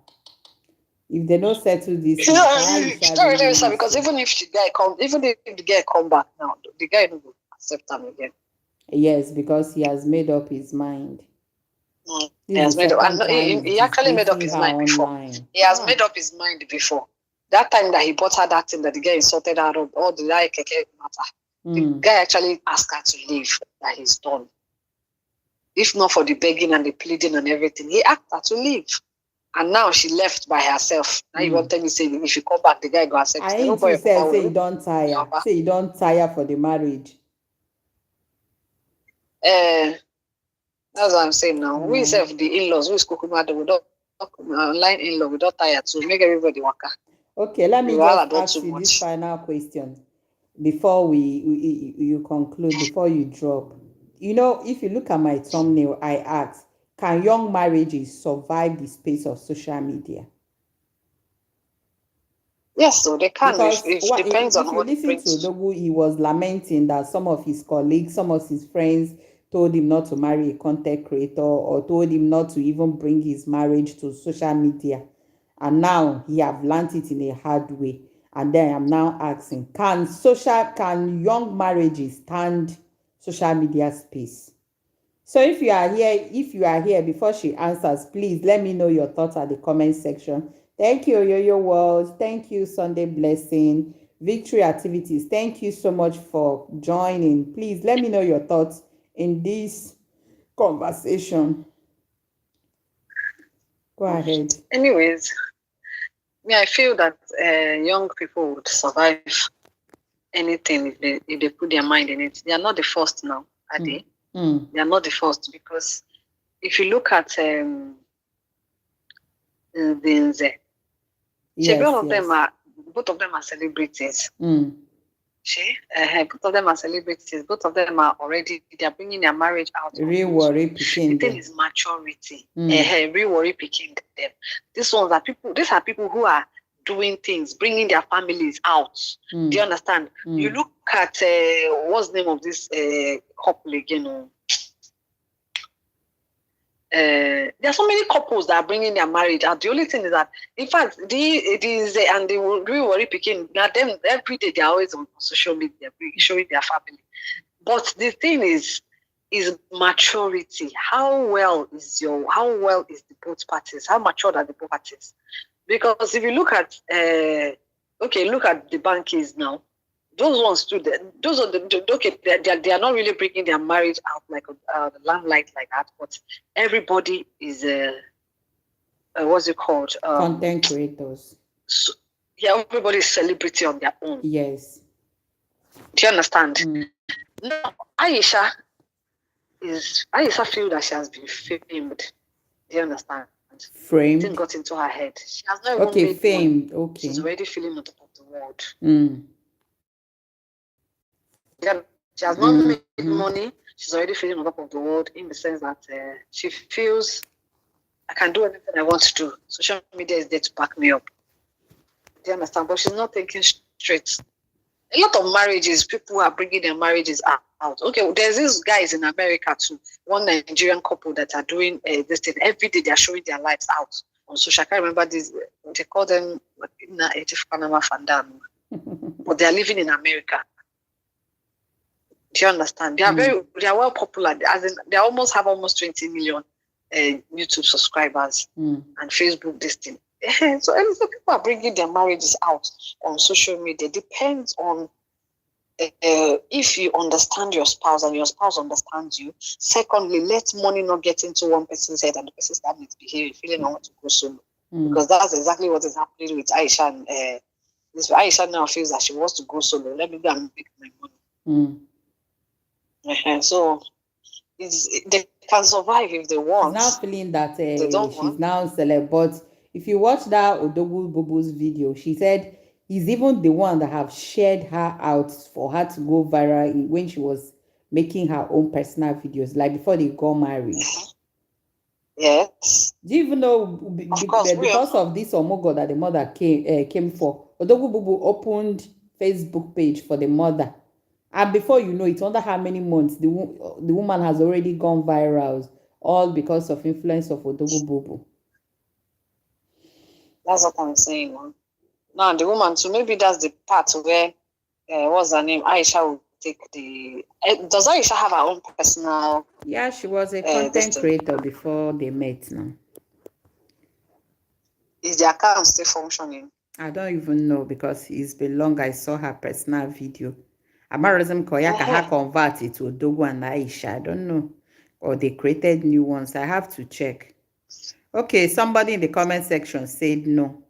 if they don't settle this, because even if the guy come back now, the guy will accept him again. Yes, because he has made up his mind. He has made up. He actually made up his mind before. He has made up his mind before. That time that he bought her that thing that the guy insulted her of all the keke matter. The guy actually asked her to leave, that he's done. If not for the begging and the pleading and everything, he asked her to leave. And now she left by herself. Now you want to tell me say if she come back, the guy go accept. I ain't you say you don't tire. Say you don't tire for the marriage. That's what I'm saying now. We serve the in-laws, we Kukumada, we don't online in-law, we don't tire to make everybody work. Okay, let me just ask you this final question before you conclude, before you drop. You know, if you look at my thumbnail, I asked, can young marriages survive the space of social media? Yes, so they can. It depends on what you listen to Odogwu, he was lamenting that some of his colleagues, some of his friends told him not to marry a content creator or told him not to even bring his marriage to social media. And now he have learned it in a hard way. And then I'm now asking, can young marriages stand social media space? So if you are here before she answers, please let me know your thoughts at the comment section. Thank you, Yo-Yo World. Thank you, Sunday Blessing. Victory Activities. Thank you so much for joining. Please let me know your thoughts in this conversation. Go ahead. Anyways, I feel that young people would survive anything if they put their mind in it. They are not the first now, are they? They are not the first, because if you look at Zinze, both of them are celebrities. Both of them are celebrities. Both of them are already, they are bringing their marriage out. Real worry picking. The thing is maturity. Real worry picking them. These are people who are doing things, bringing their families out. Do you understand? You look at, what's the name of this couple again? There are so many couples that are bringing their marriage out. The only thing is that, in fact, and they will really worry picking. Now, them every day they're always on social media showing their family. But the thing is maturity. How well is the both parties? How mature are the both parties? Because if you look at look at the bankies now. Those ones too. Those are they are not really bringing their marriage out like the limelight like that. But everybody is what's it called? Content creators. So, yeah, everybody is celebrity on their own. Yes. Do you understand? Now, Aisha feel that she has been famed. Do you understand? Framed. Thing got into her head. She has not even made famed. Money. Okay. She's already feeling on top of the world. Yeah, she has not made money. She's already feeling on top of the world in the sense that she feels I can do anything I want to do. Social media is there to back me up. Do you understand? But she's not thinking straight. A lot of marriages, people are bringing their marriages out. Okay, there's these guys in America too. One Nigerian couple that are doing this thing. Every day they are showing their lives out on social. I can't remember this. They call them Panama Fandam. But they are living in America. Do you understand? They are they are well popular. As in, they almost have 20 million YouTube subscribers and Facebook this thing. So people are bringing their marriages out on social media. Depends on if you understand your spouse and your spouse understands you. Secondly, let money not get into one person's head and the person start misbehaving, feeling I want to go solo. Because that's exactly what is happening with Aisha. And Aisha now feels that she wants to go solo. Let me go and make my money. So they can survive if they want. She's now feeling that she's now celeb. But if you watch that Odogwu Bubu's video, she said he's even the one that have shared her out for her to go viral when she was making her own personal videos, like before they got married. Yes. Do you even know because of this omogo that the mother came for, Odogwu Bubu opened Facebook page for the mother. And before you know it, under how many months, the woman has already gone viral, all because of influence of Odogwu Bubu. That's what I'm saying. Now, the woman, so maybe that's the part where, what's her name? Aisha will take the... does Aisha have her own personal... Yeah, she was a content creator before they met now. Is the account still functioning? I don't even know because it's been long I saw her personal video. Amarism Koyaka ha convert it to Odogwu and Aisha. I don't know. Or they created new ones. I have to check. Okay, somebody in the comment section said no.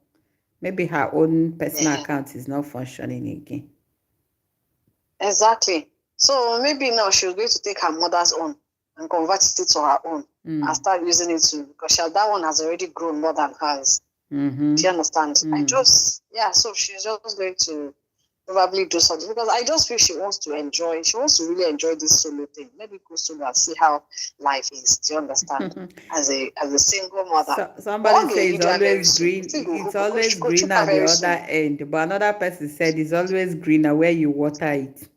Maybe her own personal account is not functioning again. Exactly. So maybe now she's going to take her mother's own and convert it to her own and start using it too. Because that one has already grown more than hers. Do you understand? So she's just going to probably do something because I just feel she wants to really enjoy this solo thing. Maybe go solo and see how life is. Do you understand? as a single mother. Somebody says it's always green. It's always green at the other end. But another person said it's always greener where you water it.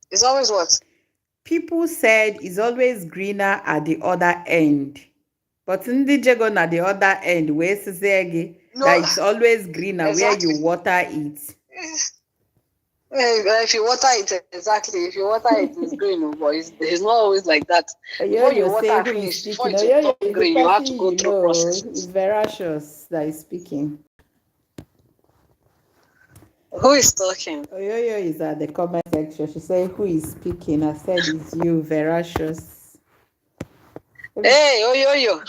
It's always what? People said it's always greener at the other end. But in the Jagon at the other end, where that it's always greener where you water it. If you water it, exactly. If you water it, it's green, but it's not always like that. Before you water finish, before it turns green, you have to go through processes. It's Veracruz that is speaking. Who is talking? Oyoyo is at the comment section. She said, "Who is speaking?" I said, "It's you, Veracruz." Hey, Oyoyo.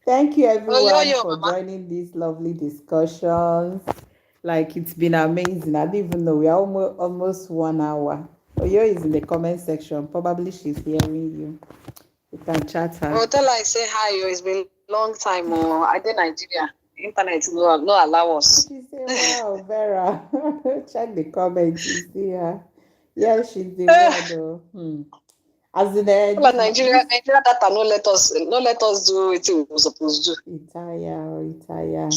Thank you, everyone, for joining these lovely discussions. Like, it's been amazing. I didn't even know we are almost 1 hour. Oyo is in the comment section. Probably she's hearing you. You can chat her. Oh, tell her I say hi. It's been a long time. I did Nigeria. Internet no allow us. She said, wow, Vera. Check the comments, you see her. Yeah, she's the one though. As in Like this Nigeria data no let us do what we supposed to do. Itaya.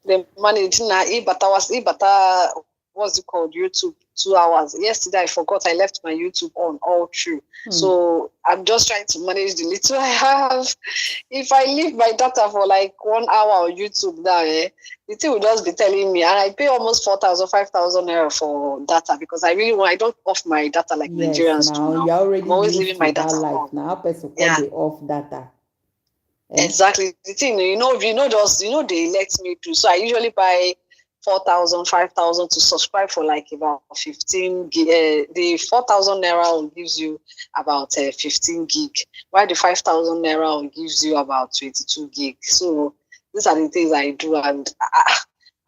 The manage na ibata what's it called, YouTube 2 hours. Yesterday I forgot I left my YouTube on all through. So I'm just trying to manage the little I have. If I leave my data for like 1 hour on YouTube now, the thing will just be telling me, and I pay almost 4,000, 5,000 naira for data because I don't off my data like Yes, Nigerians do now now. you're already I'm always used leaving to my that data life. on. Now, how person call Yeah. the off data? Exactly. The thing, they let me do. So I usually buy 4,000, 5,000 to subscribe for like about 15 gig. The 4,000 naira gives you about 15 gig, while the 5,000 naira gives you about 22 gig. So these are the things I do, and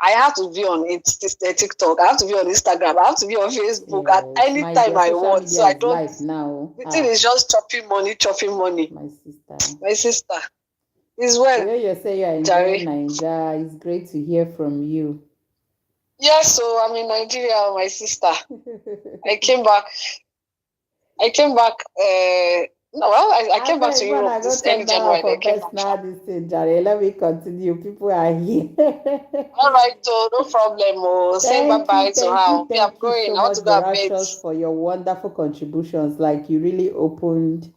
I have to be on TikTok. I have to be on Instagram. I have to be on Facebook at Yes, any my time dear, I social want. So media I is don't. life now. The thing is just chopping money, chopping money. My sister. My sister is well. Yeah, you say you're enjoying Jerry. Nigeria. It's great to hear from you. Yes, so I'm in Nigeria, my sister. I came back. I came back. No, well, I I came back to beg when Europe I go this turn early down January. for Then I came back. personal this thing, Jare. Let me continue. People are here. All right, so no problem. Oh, say bye bye to her. Okay, I'm Thank you going. so I want much, to go and bed. Veracruz, for your wonderful contributions. Like you really opened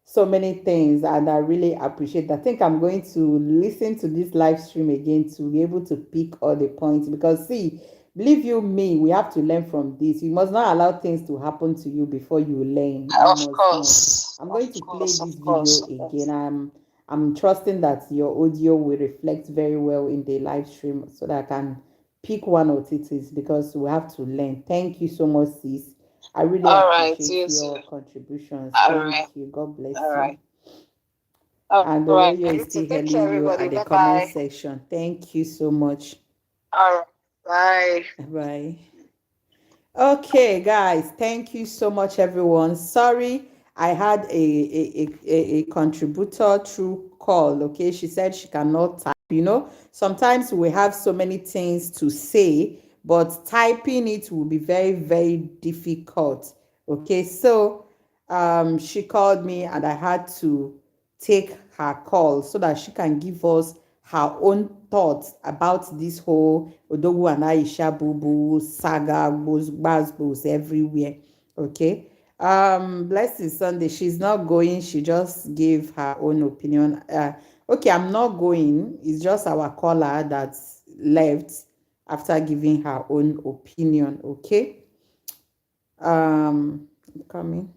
so many things, and I really appreciate that. I think I'm going to listen to this live stream again to be able to pick all the points because see, believe you me, we have to learn from this. You must not allow things to happen to you before you learn. You Of must not. course, I'm of going to play course, this of video course, of again. course. I'm trusting that your audio will reflect very well in the live stream so that I can pick one or two things because we have to learn. Thank you so much, sis. I really All right, appreciate you too. your contributions. All right, Thank you. God bless all you. right, all And right. Oyoyo You is too. still Take care, hailing you everybody. at the Bye comment bye. section. Thank you so much. All right, bye. Bye. Okay, guys, thank you so much, everyone. Sorry, I had a contributor through call. Okay, she said she cannot type. Sometimes we have so many things to say, but typing it will be very, very difficult. Okay, so she called me and I had to take her call so that she can give us her own thoughts about this whole Odogwu and Aisha Bubu saga, buzz everywhere. Okay. Blessed Sunday. She's not going. She just gave her own opinion. Okay, I'm not going. It's just our caller that's left after giving her own opinion. Okay. Coming.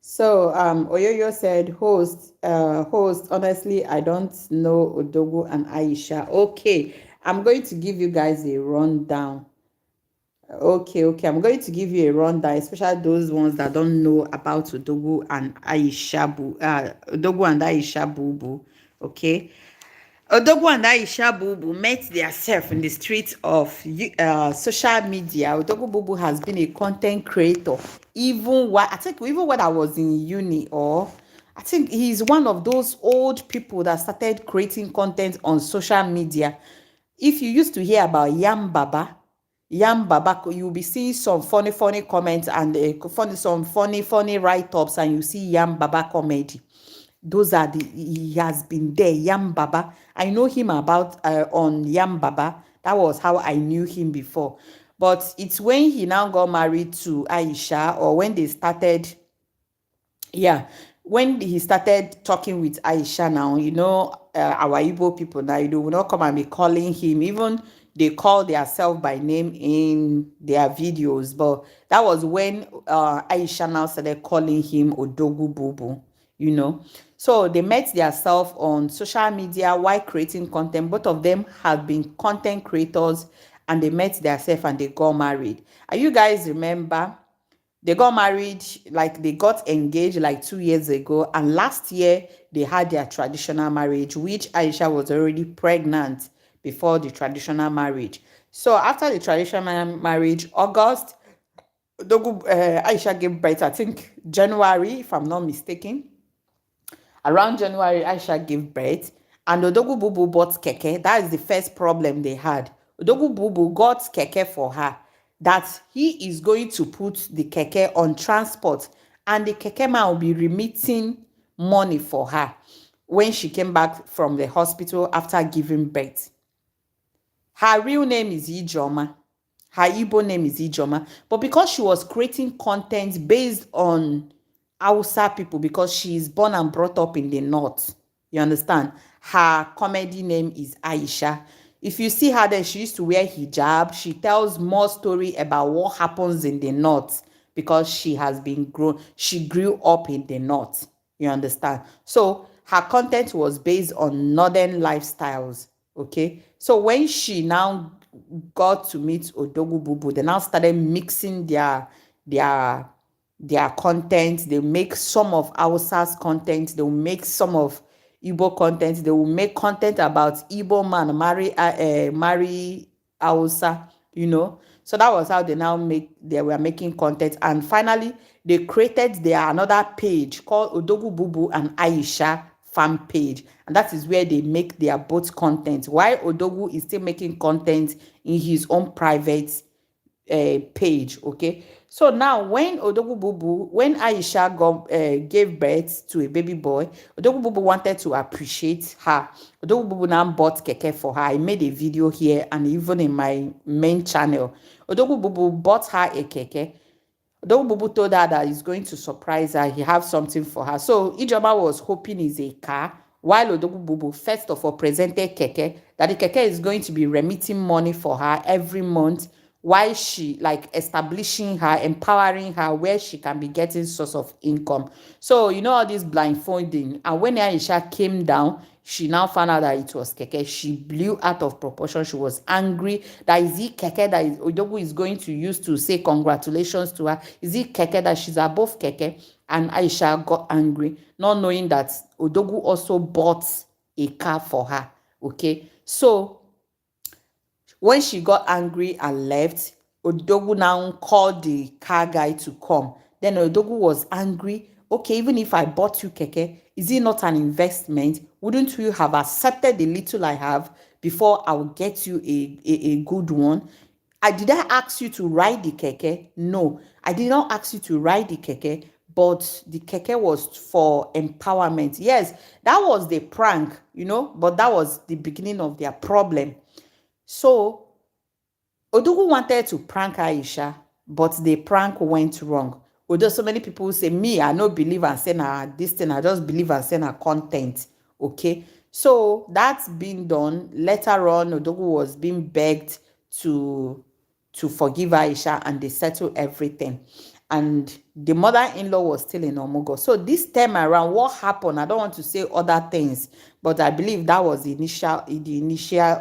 So Oyoyo said, host, honestly, I don't know Odogwu and Aisha. Okay, I'm going to give you guys a rundown. Okay, I'm going to give you a rundown, especially those ones that don't know about Odogwu and Aisha Bubu. Okay. Odogwu and Aisha Bubu met themselves in the streets of social media. Odogwu Bubu has been a content creator even when I was in uni, or I think he's one of those old people that started creating content on social media. If you used to hear about Yam Baba, you'll be seeing some funny comments and some funny write-ups, and you see Yam Baba comedy. Those are he has been there. Yam Baba, I know him about on Yam Baba. That was how I knew him before. But it's when he now got married to Aisha, or when they started, yeah, when he started talking with Aisha now, our Igbo people now, will not come and be calling him. Even they call themselves by name in their videos. But that was when Aisha now started calling him Odogwu Bubu, So they met themselves on social media while creating content. Both of them have been content creators, and they met themselves and they got married. Are you guys remember? They got married, like they got engaged like 2 years ago, and last year they had their traditional marriage, which Aisha was already pregnant before the traditional marriage. So after the traditional marriage, August, Aisha gave birth, I think January, if I'm not mistaken. Around January, Aisha gave birth, and Odogwu Bubu bought keke. That is the first problem they had. Odogwu Bubu got keke for her, that he is going to put the keke on transport, and the keke man will be remitting money for her when she came back from the hospital after giving birth. Her real name is Ijoma. Her Igbo name is Ijoma. But because she was creating content based on Hausa people, because she is born and brought up in the north, you understand? Her comedy name is Aisha. If you see her there, she used to wear hijab. She tells more story about what happens in the north because she grew up in the north. You understand? So her content was based on northern lifestyles. Okay. So when she now got to meet Odogwu Bubu, they now started mixing their content. They make some of Hausa's content. They will make some of Igbo content. They will make content about Igbo man marry Hausa, you know. So that was how they were making content. And finally, they created another page called Odogwu Bubu and Aisha fan page. And that is where they make their both content. While Odogwu is still making content in his own private page. Okay. So now when Aisha gave birth to a baby boy, Odogwu Bubu wanted to appreciate her. Odogwu Bubu now bought keke for her. I made a video here and even in my main channel. Odogwu Bubu bought her a keke. Odogwu Bubu told her that he's going to surprise her. He have something for her. So Ijoma was hoping is a car, while Odogwu Bubu first of all presented keke, that the keke is going to be remitting money for her every month, while she establishing her, empowering her where she can be getting source of income. So all this blindfolding. And when Aisha came down, she now found out that it was keke. She blew out of proportion. She was angry. That is it keke that Odogwu is going to use to say congratulations to her? Is it keke that she's above keke? And Aisha got angry, not knowing that Odogwu also bought a car for her. Okay, so when she got angry and left, Odogwu now called the car guy to come. Then Odogwu was angry. Okay, even if I bought you keke, is it not an investment? Wouldn't you have accepted the little I have before I will get you a good one? Did I ask you to ride the keke? No, I did not ask you to ride the keke, but the keke was for empowerment. Yes, that was the prank, but that was the beginning of their problem. So Odogwu wanted to prank Aisha, but the prank went wrong. Although so many people say, me, I no believe and say this thing, I just believe and say content. Okay. So that's been done. Later on, Odogwu was being begged to forgive Aisha, and they settled everything. And the mother-in-law was still in Omugo. So this time around, what happened? I don't want to say other things, but I believe that was the initial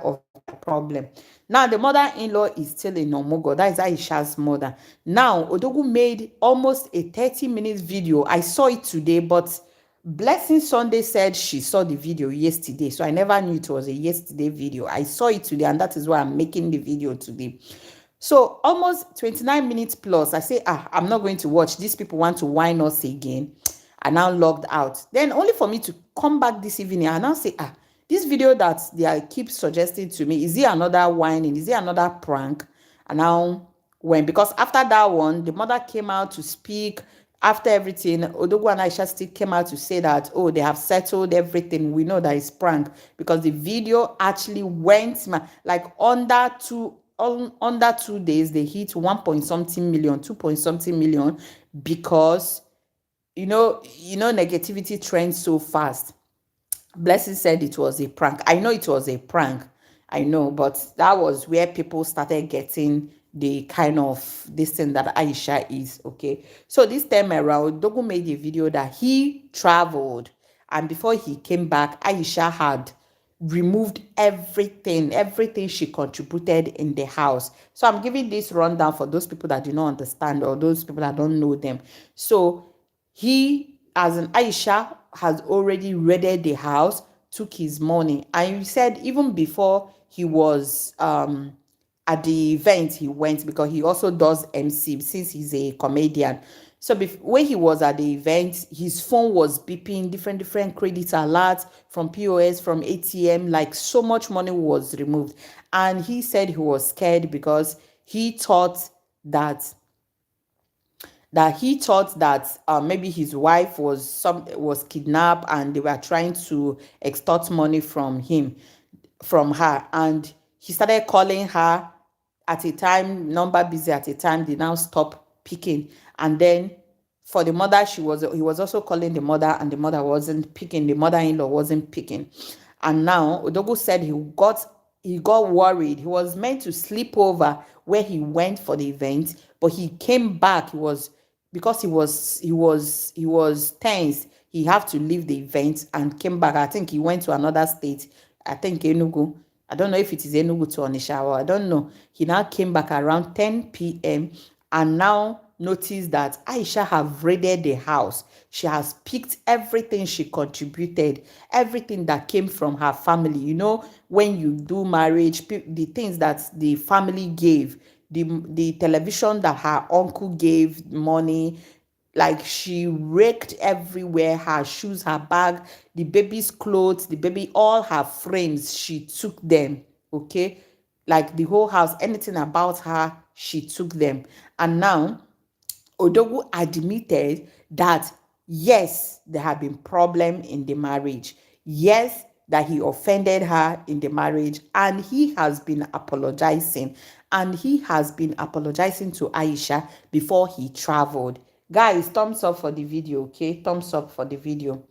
of their problem. Now the mother-in-law is still in Omugo. That is Aisha's mother. Now Odogwu made almost a 30-minute video. I saw it today, but Blessing Sunday said she saw the video yesterday. So I never knew it was a yesterday video. I saw it today, and that is why I'm making the video today. So almost 29 minutes plus, I say, I'm not going to watch. These people want to whine us again. I now logged out. Then only for me to come back this evening and now say, this video that they keep suggesting to me, is it another whining? Is it another prank? And now because after that one, the mother came out to speak. After everything, Odogwu and Aisha still came out to say that, they have settled everything. We know that it's prank, because the video actually went under 2 days. They hit 1 point something million, 2 point something million, because negativity trends so fast. Blessing said it was a prank. I know it was a prank. I know, but that was where people started getting the kind of this thing that Aisha is. Okay. So this time around, Odogwu made a video that he traveled, and before he came back, Aisha had removed everything she contributed in the house. So I'm giving this rundown for those people that do not understand, or those people that don't know them. So he, as an Aisha, has already raided the house, took his money, and he said even before he was at the event he went, because he also does MC since he's a comedian. So when he was at the event, his phone was beeping, different credit alerts from POS, from ATM, like so much money was removed. And he said he was scared because he thought that maybe his wife was kidnapped and they were trying to extort money from her. And he started calling her at a time, number busy at a time, they now stop picking. And then for the mother, he was also calling the mother, and the mother wasn't picking, the mother-in-law wasn't picking. And now Odogwu said he got worried. He was meant to sleep over where he went for the event, but he came back. Because he was tense. He had to leave the event and came back. I think he went to another state. I think Enugu. I don't know if it is Enugu to Onisha, or I don't know. He now came back around 10 p.m. and now noticed that Aisha have raided the house. She has picked everything she contributed, everything that came from her family. When you do marriage, the things that the family gave, the television that her uncle gave money, like she raked everywhere, her shoes, her bag, the baby's clothes, the baby, all her frames, she took them. Okay, like the whole house, anything about her, she took them. And now Odogwu admitted that yes, there had been problem in the marriage. Yes, that he offended her in the marriage, and he has been apologizing. And he has been apologizing to Aisha before he traveled. Guys, thumbs up for the video, okay? Thumbs up for the video.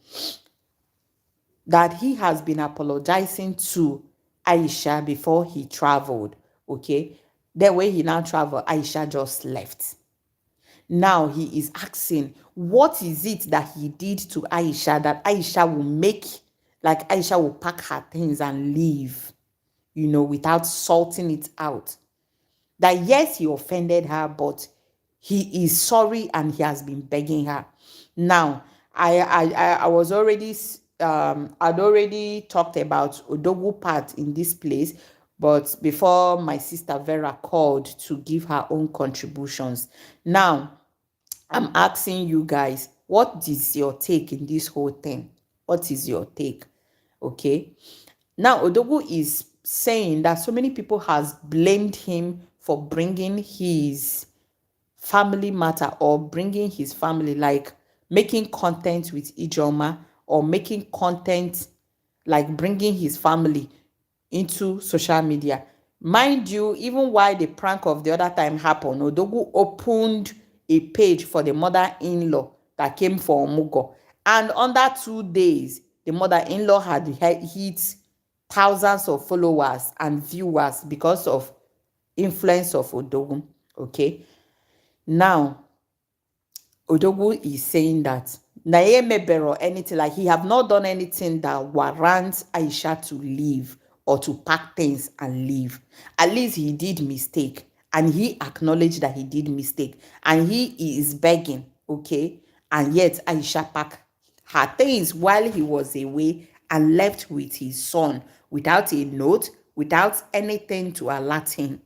That he has been apologizing to Aisha before he traveled, okay? Then when he now traveled, Aisha just left. Now he is asking, what is it that he did to Aisha that Aisha will like Aisha will pack her things and leave, without sorting it out. That yes, he offended her, but he is sorry and he has been begging her. Now, I was already I'd already talked about Odogwu part in this place, but before my sister Vera called to give her own contributions. Now, I'm asking you guys, what is your take in this whole thing? What is your take? Okay. Now, Odogwu is saying that so many people has blamed him for bringing his family matter, or bringing his family, like making content with Ijoma, or making content like bringing his family into social media. Mind you, even while the prank of the other time happened, Odogwu opened a page for the mother-in-law that came for Omugo. And under 2 days, the mother-in-law had hit thousands of followers and viewers because of influence of Odogwu. Okay. Now, Odogwu is saying that Naemebe or anything, like he have not done anything that warrants Aisha to leave or to pack things and leave. At least he did mistake, and he acknowledged that he did mistake, and he is begging, okay? And yet Aisha packed her things while he was away and left with his son without a note, without anything to alert him.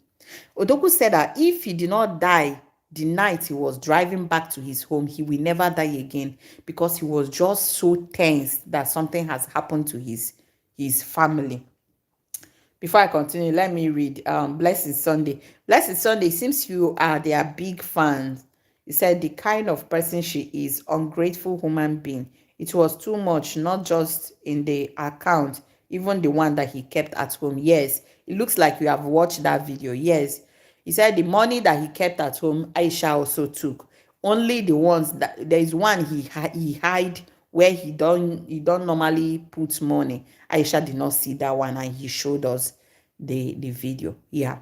Odogwu said that if he did not die the night he was driving back to his home, he will never die again, because he was just so tense that something has happened to his family. Before I continue, let me read Blessed Sunday. Blessed Sunday, seems you are their big fans. He said, the kind of person she is, ungrateful human being. It was too much, not just in the account, even the one that he kept at home. Yes, it looks like you have watched that video. Yes. He said the money that he kept at home, Aisha also took. Only the ones that there is one he hide where he don't normally put money. Aisha did not see that one, and he showed us the video. Yeah.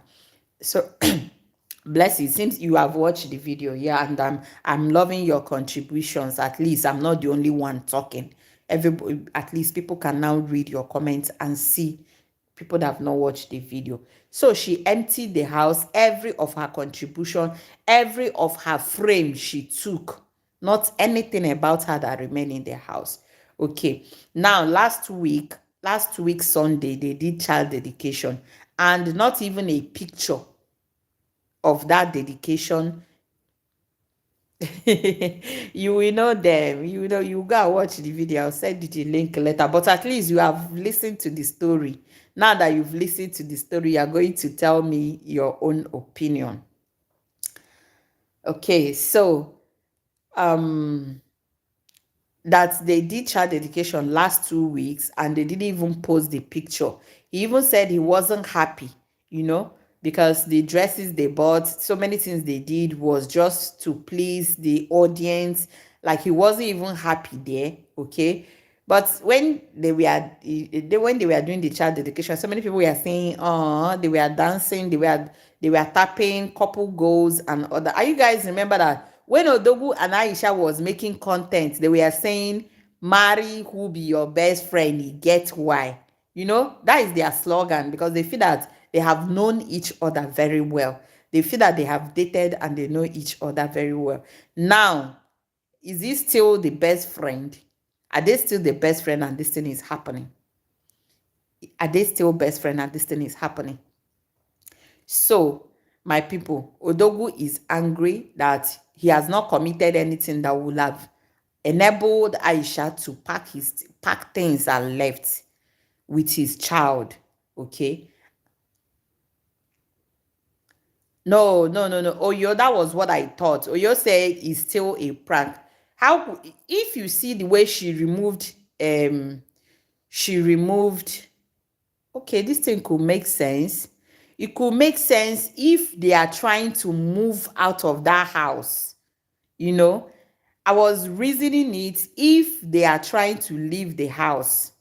So bless you. Seems you have watched the video. Yeah, and I'm loving your contributions. At least I'm not the only one talking. Everybody, at least people can now read your comments and see people that have not watched the video. So she emptied the house, every of her contribution, every of her frame she took. Not anything about her that remained in the house. Okay. Now, last week Sunday, they did child dedication, and not even a picture of that dedication You will know them. You know, you go and watch the video. I'll send you the link later. But at least you have listened to the story. Now that you've listened to the story, you are going to tell me your own opinion. Okay, so um that they did child education last 2 weeks and they didn't even post the picture. He even said he wasn't happy, you know, because the dresses they bought, so many things they did was just to please the audience. Like he wasn't even happy there, okay? But when they were doing the child dedication, so many people were saying, oh, they were dancing, they were tapping, couple goals and other. Are you guys remember that when Odogwu and Aisha was making content, they were saying, marry who be your best friend, you get why. You know, that is their slogan because they feel that they have known each other very well. They feel that they have dated and they know each other very well. Now, is he still the best friend? Are they still the best friend and this thing is happening? Are they still best friend and this thing is happening? So, my people, Odogwu is angry that he has not committed anything that would have enabled Aisha to pack things and left with his child. Okay. No, no, no, no. Oyo, that was what I thought. Oyo said it's still a prank. How if you see the way she removed, okay, this thing could make sense. It could make sense if they are trying to move out of that house. You know, I was reasoning it if they are trying to leave the house.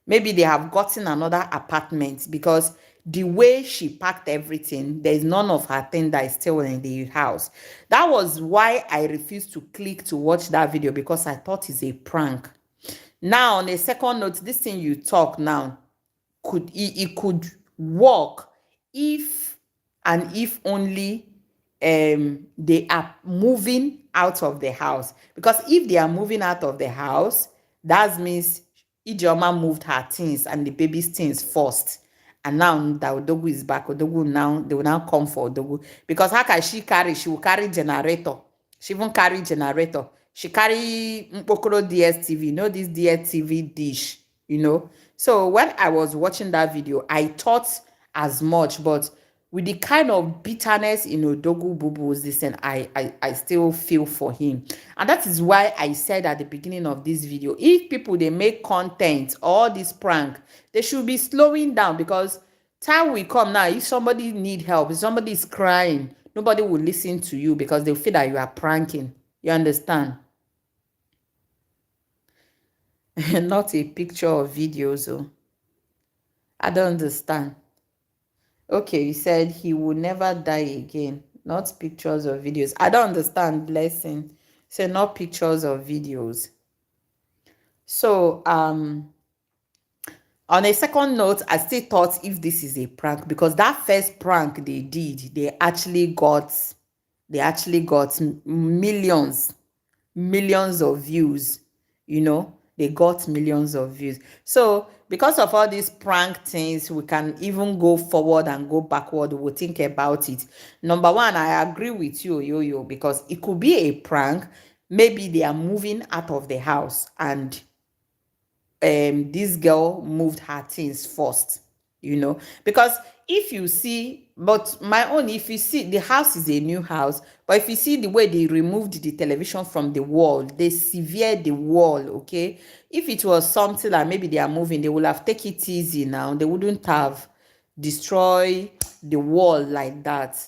Maybe they have gotten another apartment because the way she packed everything, there's none of her thing that is still in the house. That was why I refused to click to watch that video because I thought it's a prank. Now, on a second note, this thing you talk now, it could work if and if only they are moving out of the house. Because if they are moving out of the house, that means Ijeoma moved her things and the baby's things first. And now that Odogwu is back, Odogwu now, they will now come for Odogwu. Because how can she carry? She will carry generator. She even carry generator. She carry Mpokoro DSTV. You know this DSTV dish, you know. So when I was watching that video, I thought as much, but with the kind of bitterness in Odogwu Bubu's this, and I still feel for him. And that is why I said at the beginning of this video, if people, they make content or this prank, they should be slowing down because time will come now. If somebody need help, if somebody is crying, nobody will listen to you because they feel that you are pranking. You understand? Not a picture or videos. So I don't understand. Okay, you said he will never die again. Not pictures or videos. I don't understand, blessing. So not pictures or videos. So on a second note, I still thought if this is a prank because that first prank they did, they actually got millions of views, you know, they got millions of views. So because of all these prank things, we can even go forward and go backward. We'll think about it. Number one, I agree with you, Yo-Yo, because it could be a prank. Maybe they are moving out of the house and this girl moved her things first, you know, because if you see, but my own, if you see, the house is a new house, but if you see the way they removed the television from the wall, they severed the wall, okay? If it was something like maybe they are moving, they would have taken it easy now. They wouldn't have destroyed the wall like that.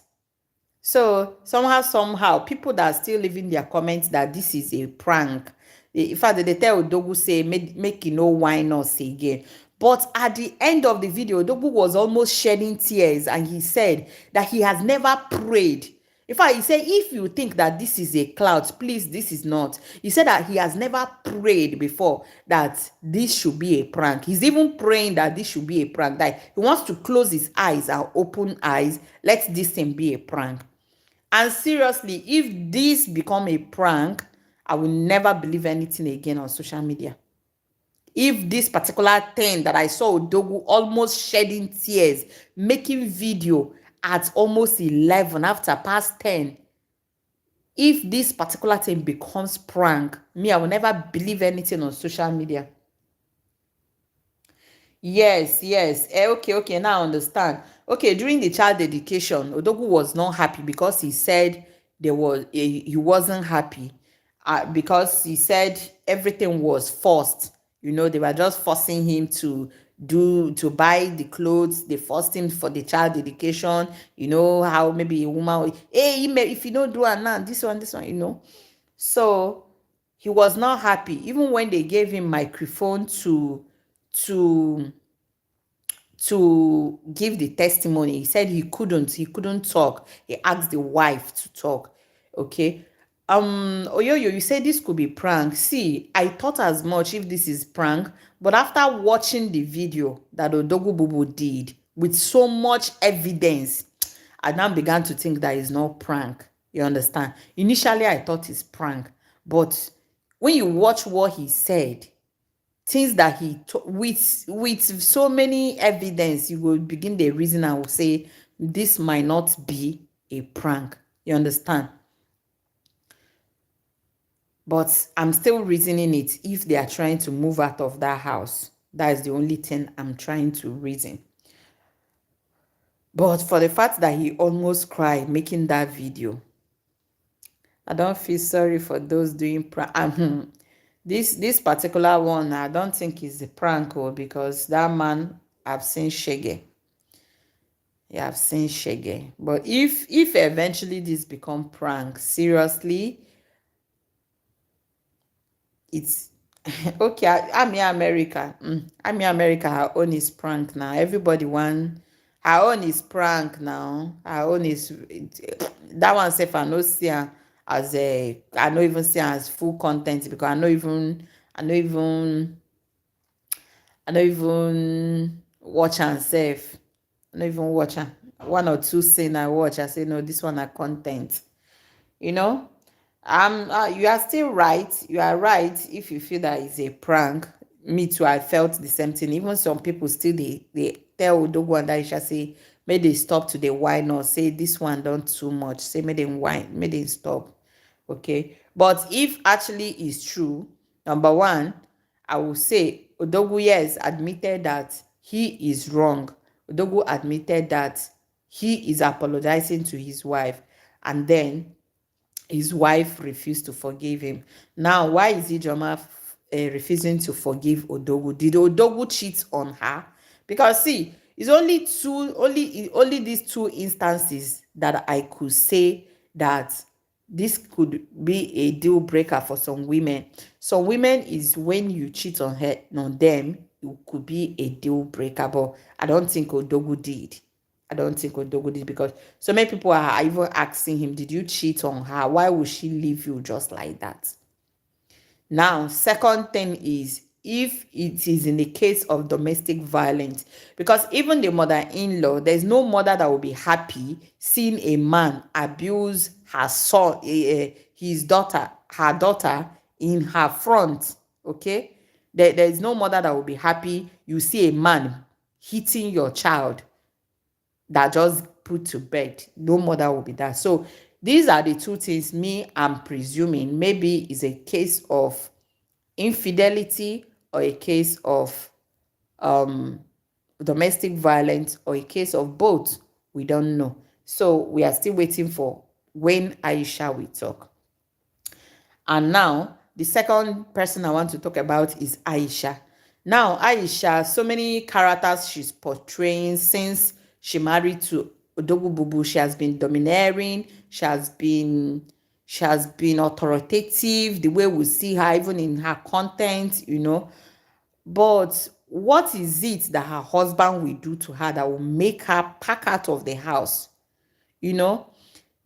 So somehow, people that are still leaving their comments that this is a prank. In fact, they tell Odogwu say, make you know why not say again. But at the end of the video, Odogwu was almost shedding tears and he said that he has never prayed. In fact, he said, if you think that this is a cloud, please, this is not. He said that he has never prayed before that this should be a prank. He's even praying that this should be a prank. That he wants to close his eyes and open eyes. Let this thing be a prank. And seriously, if this become a prank, I will never believe anything again on social media. If this particular thing that I saw Odogwu almost shedding tears, making video at almost 11 after past 10, if this particular thing becomes prank, me, I will never believe anything on social media. Yes, yes. Okay, okay. Now I understand. Okay, during the child dedication, Odogwu was not happy because he said he wasn't happy, because he said everything was forced. They were just forcing him to buy the clothes. They forced him for the child dedication. How maybe a woman, hey, if you don't do it now, this one. So he was not happy, even when they gave him microphone to to give the testimony. He said he couldn't talk. He asked the wife to talk. Okay. Oyoyo, you said this could be prank. See, I thought as much if this is prank, but after watching the video that Odogwu Bubu did with so much evidence, I now began to think that it's not prank. You understand? Initially, I thought it's prank, but when you watch what he said, things that with so many evidence, you will begin the reason. I will say this might not be a prank. You understand? But I'm still reasoning it. If they are trying to move out of that house, that is the only thing I'm trying to reason. But for the fact that he almost cried making that video, I don't feel sorry for those doing prank. This particular one, I don't think is a prank, because that man, I've seen shege. Yeah, I've seen shege. But if eventually this become prank, seriously, it's okay. I'm in America. I'm in America. Her own is prank now. Everybody want her own is prank now. Her own is that one. Say, I no see her as a. I don't even see her as full content, because I don't even watch and save. I don't even watch her. One or two scene I watch, I say no, this one are content. You know, you are still right. You are right if you feel that it's a prank. Me too. I felt the same thing. Even some people still they tell Odogwu and Aisha, say may they stop to the wine, or say this one done too much. Say may they wine, may they stop. Okay, but if actually is true, number one, I will say Odogwu, yes, admitted that he is wrong. Odogwu admitted that he is apologizing to his wife, and then his wife refused to forgive him. Now, why is Ijoma refusing to forgive Odogwu? Did Odogwu cheat on her? Because see, it's only these two instances that I could say that this could be a deal breaker for some women. Some women is when you cheat on them, it could be a deal breaker. But I don't think Odogwu did. I don't think Odogwu did, because so many people are even asking him, did you cheat on her? Why would she leave you just like that? Now, second thing is, if it is in the case of domestic violence, because even the mother-in-law, there's no mother that will be happy seeing a man abuse her son, her daughter in her front. Okay, there's no mother that will be happy you see a man hitting your child that just put to bed. No mother will be that. So these are the two things me I'm presuming maybe is a case of infidelity, or a case of domestic violence, or a case of both. We don't know. So we are still waiting for when Aisha will talk. And now the second person I want to talk about is Aisha. Now Aisha, so many characters she's portraying since she married to Odogwu Bubu. She has been domineering. She has been authoritative. The way we see her, even in her content. But what is it that her husband will do to her that will make her pack out of the house? You know,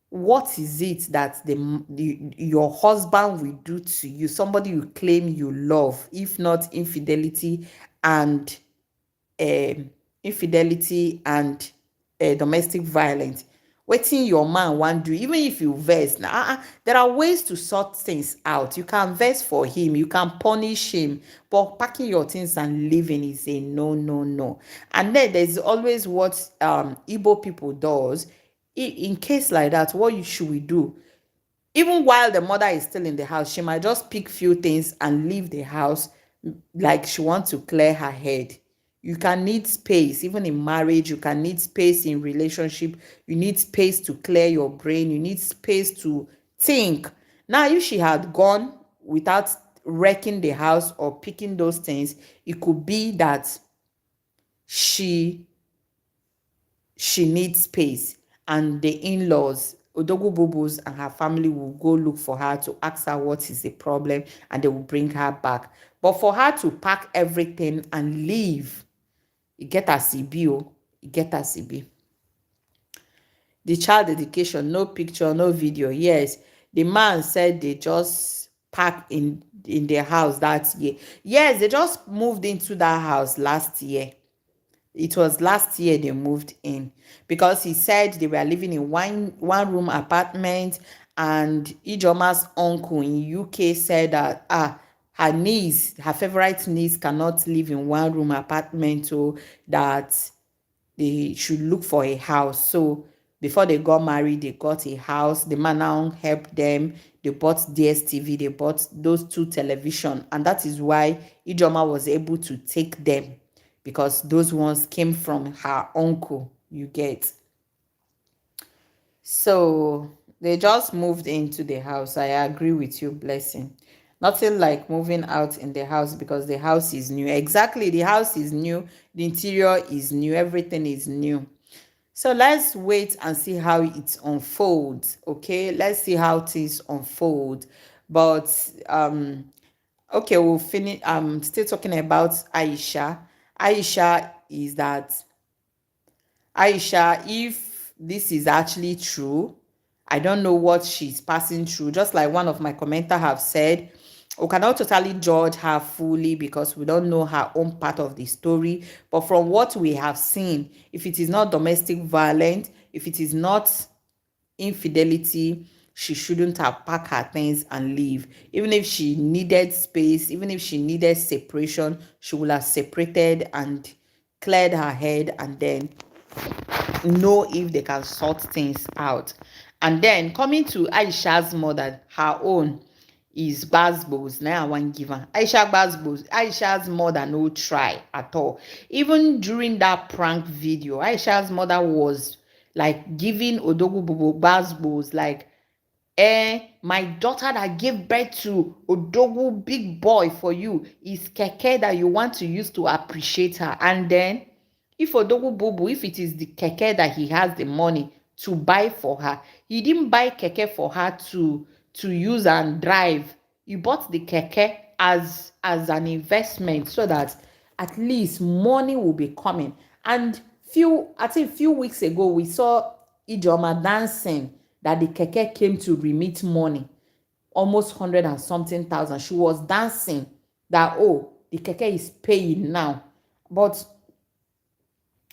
what is it that your husband will do to you? Somebody you claim you love, if not infidelity and domestic violence. Wetin your man wan do, even if you vex now, there are ways to sort things out. You can vex for him, you can punish him, but packing your things and leaving is a no, no, no. And then there's always what Igbo people does. In case like that, what should we do? Even while the mother is still in the house, she might just pick few things and leave the house, like she wants to clear her head. You can need space. Even in marriage, you can need space. In relationship, you need space to clear your brain. You need space to think. Now, if she had gone without wrecking the house or picking those things, it could be that she she needs space, and the in-laws, Odogwu Bubus and her family, will go look for her to ask her what is the problem, and they will bring her back. But for her to pack everything and leave, you get a CB. You get a CB. The child dedication, no picture, no video. Yes, the man said they just packed in their house that year. Yes, they just moved into that house last year. It was last year they moved in, because he said they were living in one room apartment, and Ijoma's uncle in UK said that her favorite niece cannot live in one room apartment, so that they should look for a house. So before they got married, they got a house. The man now helped them. They bought DSTV, they bought those two television, and that is why Ijoma was able to take them, because those ones came from her uncle, you get. So they just moved into the house. I agree with you, Blessing. Nothing like moving out in the house, because the house is new. Exactly, the house is new, the interior is new, everything is new. So let's wait and see how it unfolds. Okay, let's see how things unfold. But okay, we'll finish. Still talking about Aisha. Aisha is that Aisha, if this is actually true, I don't know what she's passing through. Just like one of my commenters have said, we cannot totally judge her fully because we don't know her own part of the story. But from what we have seen, if it is not domestic violence, if it is not infidelity, she shouldn't have packed her things and leave. Even if she needed space, even if she needed separation, she would have separated and cleared her head, and then know if they can sort things out. And then coming to Aisha's mother, her own is Basbos. Now I want give her Aisha Basbos. Aisha's mother no try at all. Even during that prank video, Aisha's mother was like giving Odogwu Basbos like, my daughter that gave birth to Odogwu big boy for you is keke that you want to use to appreciate her. And then if Odogwu Bubu, if it is the keke that he has the money to buy for her, he didn't buy keke for her to use and drive. He bought the keke as an investment, so that at least money will be coming. And few weeks ago, we saw Ijoma dancing that the keke came to remit money, almost 100 and something thousand. She was dancing that, oh, the keke is paying now. But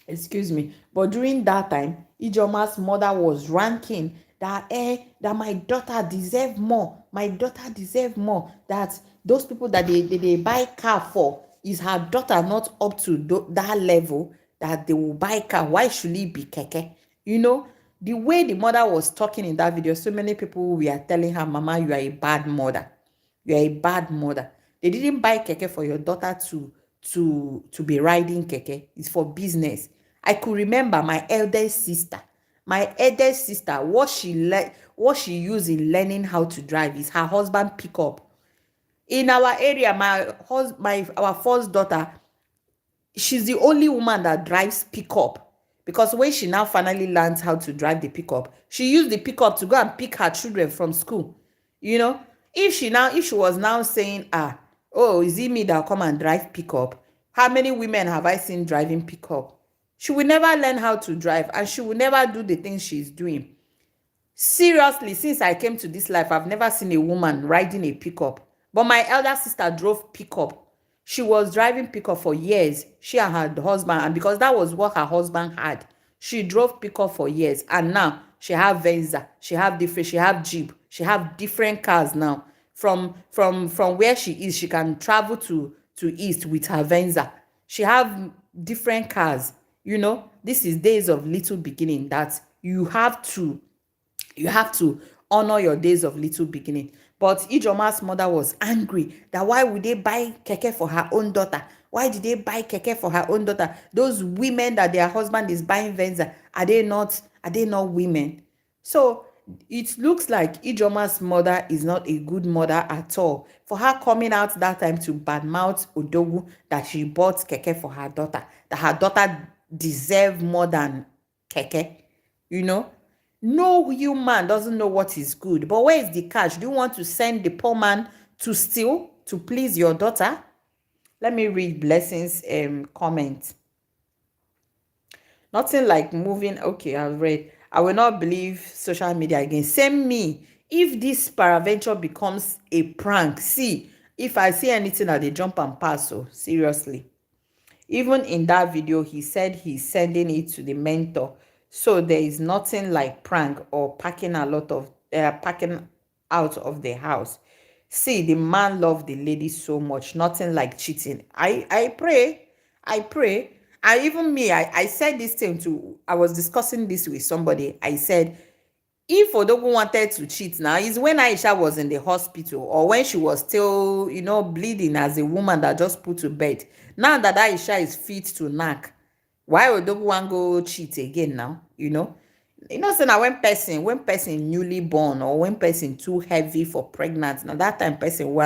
excuse me, but during that time, Ijoma's mother was ranking that, that my daughter deserve more, my daughter deserve more, that those people that they buy car for, is her daughter not up to that level that they will buy car? Why should it be keke? You know, the way the mother was talking in that video, so many people were telling her, Mama, you are a bad mother, you are a bad mother. They didn't buy keke for your daughter to be riding keke. It's for business. I could remember my eldest sister. What she used in learning how to drive is her husband pickup. In our area, our first daughter, she's the only woman that drives pickup, because when she now finally learns how to drive the pickup, she used the pickup to go and pick her children from school. You know, if she was now saying, oh, is it me that come and drive pickup? How many women have I seen driving pickup? She will never learn how to drive, and she will never do the things she's doing. Seriously, since I came to this life, I've never seen a woman riding a pickup. But my elder sister drove pickup. She was driving pickup for years, she and her husband, and because that was what her husband had, she drove pickup for years. And now she have Venza, she have Jeep, she have different cars now. From where she is, she can travel to east with her Venza. She have different cars. You know, this is days of little beginning, that you have to honor your days of little beginning. But Ijoma's mother was angry that why would they buy keke for her own daughter? Why did they buy keke for her own daughter? Those women that their husband is buying Venza, are they not women? So it looks like Ijoma's mother is not a good mother at all. For her coming out that time to badmouth Odogwu that she bought keke for her daughter, that her daughter deserve more than keke, you know. No human doesn't know what is good. But where is the catch? Do you want to send the poor man to steal to please your daughter? Let me read Blessings comment. Nothing like moving. Okay, I've read. I will not believe social media again. Same me. If this paraventure becomes a prank, see, if I see anything that they jump and pass, so seriously. Even in that video, he said he's sending it to the mentor. So there is nothing like prank or packing packing out of the house. See, the man loved the lady so much. Nothing like cheating. I pray. I said this thing to, I was discussing this with somebody. I said, if Odogwu wanted to cheat now, is when Aisha was in the hospital or when she was still, bleeding as a woman that just put to bed. Now that Aisha is fit to knack, why Odogwu want go cheat again now? So now when person newly born or when person too heavy for pregnant, now that time person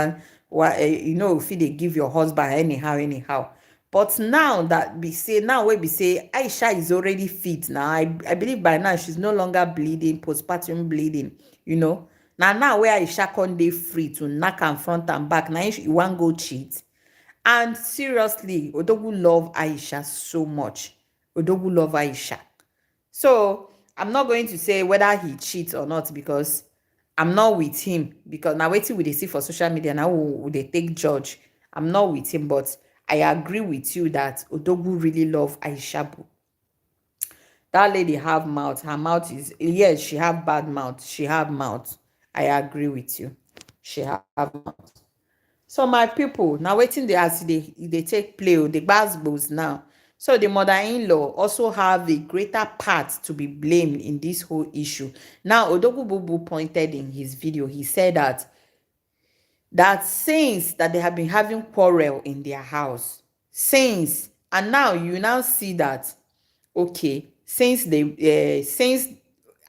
if they give your husband anyhow. But now that we say Aisha is already fit now. I believe by now she's no longer bleeding, postpartum bleeding, Now where Aisha can dey free to knock and front and back, now you want go cheat. And seriously, Odogwu love Aisha so much. Odogwu love Aisha. So I'm not going to say whether he cheats or not because I'm not with him. Because now waiting with they see for social media now will they take judge. I'm not with him, but I agree with you that Odogwu really love Aisha. That lady have mouth. Her mouth is, yes, she have bad mouth. She have mouth. I agree with you. She have mouth. So my people, now waiting they as they take play the gbasgbos now. So the mother-in-law also have a greater part to be blamed in this whole issue. Now Odogwu Bubu pointed in his video, he said that since that they have been having quarrel in their house, and now you now see that, okay, since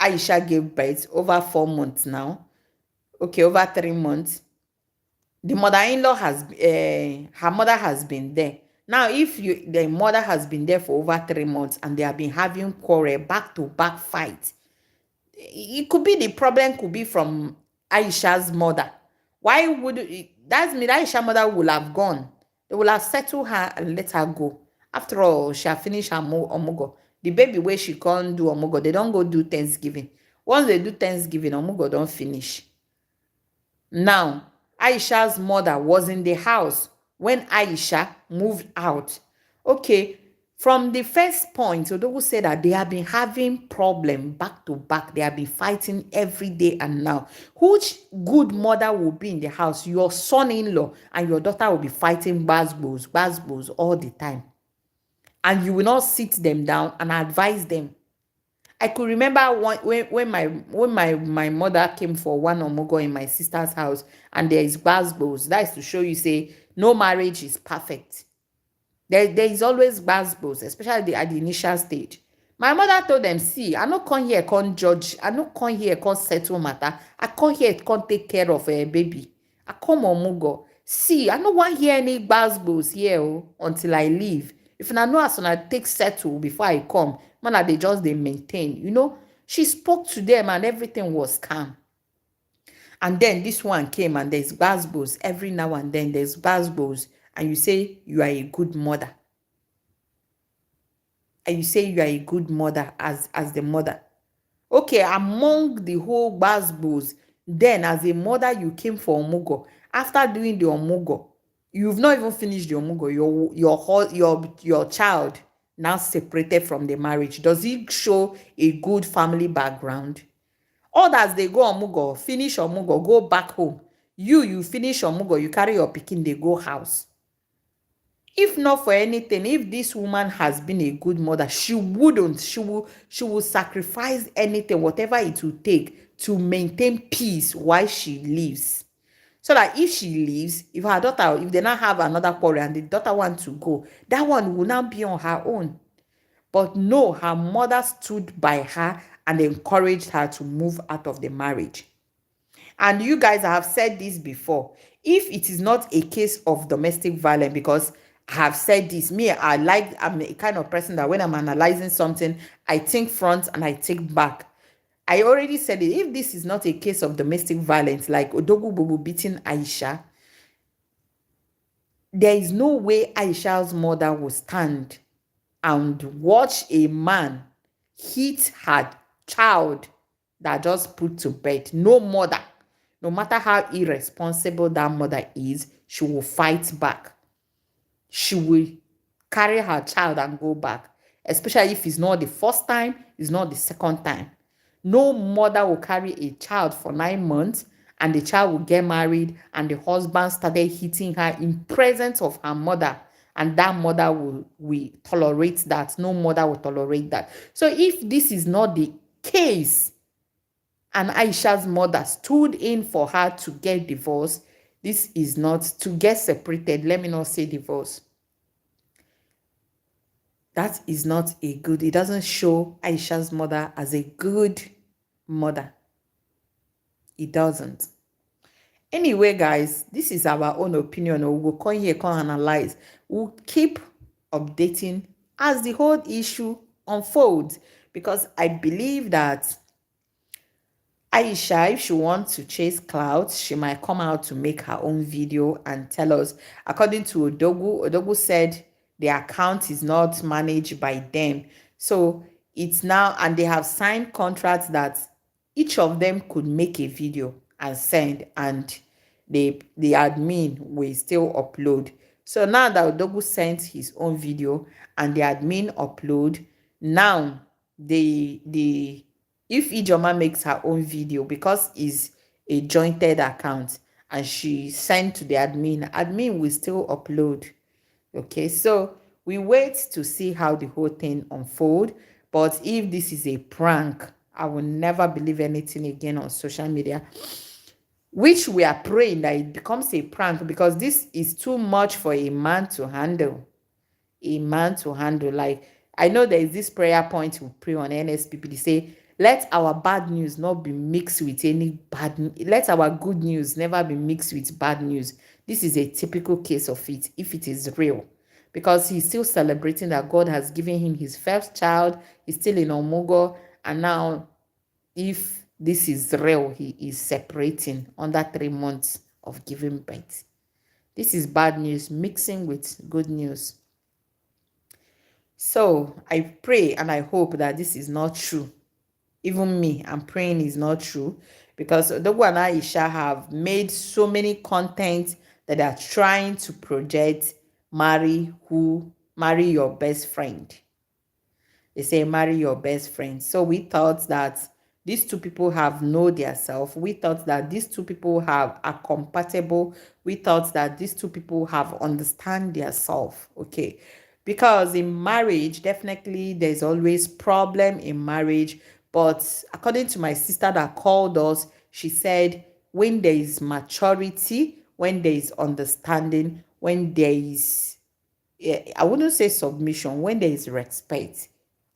Aisha gave birth over 4 months now, okay, over 3 months, the mother-in-law her mother has been there. Now, if the mother has been there for over 3 months and they have been having quarrel, back-to-back fight, it could be the problem could be from Aisha's mother. Why would that mean Aisha's mother will have gone? They will have settled her and let her go. After all, she have finished her omugo. The baby where she can't do omugo, they don't go do Thanksgiving. Once they do Thanksgiving, omugo don't finish. Now, Aisha's mother was in the house when Aisha moved out. Okay, from the first point, Odogwu said that they have been having problem back to back. They have been fighting every day and now. Which good mother will be in the house? Your son-in-law and your daughter will be fighting gbasgbos all the time. And you will not sit them down and advise them. I could remember when my mother came for one omugo in my sister's house and there is gbasgbos. That is to show you say no marriage is perfect. There is always gbasgbos, especially at the initial stage. My mother told them, see, I no come here come judge. I no come here come settle matter. I come here come take care of a baby. I come omugo. See, I no want hear any gbasgbos here until I leave. If I know as I take settle before I come, man, they just they maintain. She spoke to them and everything was calm. And then this one came and there's gbasgbos every now and then. There's gbasgbos and you say you are a good mother. And you say you are a good mother as the mother. Okay, among the whole gbasgbos, then as a mother you came for omugo. After doing the omugo, you've not even finished the omugo. Your child now separated from the marriage. Does it show a good family background? Others they go omugo, finish omugo, go back home. You finish omugo, you carry your pikin, they go house. If not for anything, if this woman has been a good mother, she wouldn't. She will sacrifice anything, whatever it will take to maintain peace while she lives. So that if she leaves, if her daughter, if they now have another quarrel and the daughter wants to go, that one will now be on her own. But no, her mother stood by her and encouraged her to move out of the marriage. And you guys have said this before. If it is not a case of domestic violence, because I have said this, I'm a kind of person that when I'm analyzing something, I think front and I think back. I already said it. If this is not a case of domestic violence, like Odogwu beating Aisha, there is no way Aisha's mother will stand and watch a man hit her child that just put to bed. No mother, no matter how irresponsible that mother is, she will fight back. She will carry her child and go back, especially if it's not the first time, it's not the second time. No mother will carry a child for 9 months and the child will get married and the husband started hitting her in presence of her mother, and that mother will tolerate that. No mother will tolerate that. So if this is not the case and Aisha's mother stood in for her to get divorced, this is not to get separated. Let me not say divorce. That is not a good, it doesn't show Aisha's mother as a good mother. It doesn't. Anyway, guys, this is our own opinion. We'll come here, come analyze. We'll keep updating as the whole issue unfolds, because I believe that Aisha, if she wants to chase clouds, she might come out to make her own video and tell us. According to Odogwu said the account is not managed by them. So it's now, and they have signed contracts that each of them could make a video and send, and the admin will still upload. So now that Odogwu sent his own video and the admin upload, now if Ijoma makes her own video, because it's a jointed account and she sent to the admin will still upload. Okay, so we wait to see how the whole thing unfold. But if this is a prank, I will never believe anything again on social media, which we are praying that it becomes a prank, because this is too much for a man to handle. Like, I know there is this prayer point we pray on NSPP. They say, let our bad news not be mixed with any let our good news never be mixed with bad news. This is a typical case of it, if it is real, because he's still celebrating that God has given him his first child. He's still in Omugo, and now if this is real, he is separating under 3 months of giving birth. This is bad news mixing with good news. So I pray and I hope that this is not true. Even me, I'm praying it's not true, because Odogwu and Aisha have made so many content that are trying to project marry your best friend. They say marry your best friend. So we thought that these two people have know their self. We thought that these two people are compatible. We thought that these two people have understand their self. Okay. Because in marriage, definitely there's always problem in marriage. But according to my sister that called us, she said when there is maturity, when there is understanding, when there is, I wouldn't say submission, when there is respect,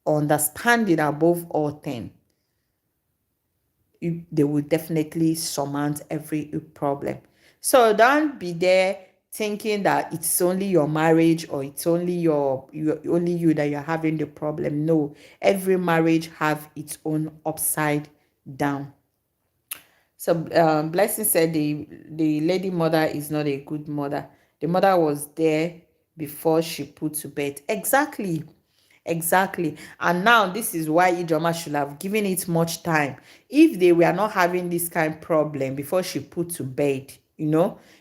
understanding above all things, they will definitely surmount every problem. So don't be there thinking that it's only your marriage or it's only only you that you're having the problem. No, every marriage have its own upside down. So Blessing said the lady mother is not a good mother. The mother was there before she put to bed. Exactly. And now this is why Ijoma should have given it much time. If they were not having this kind of problem before she put to bed,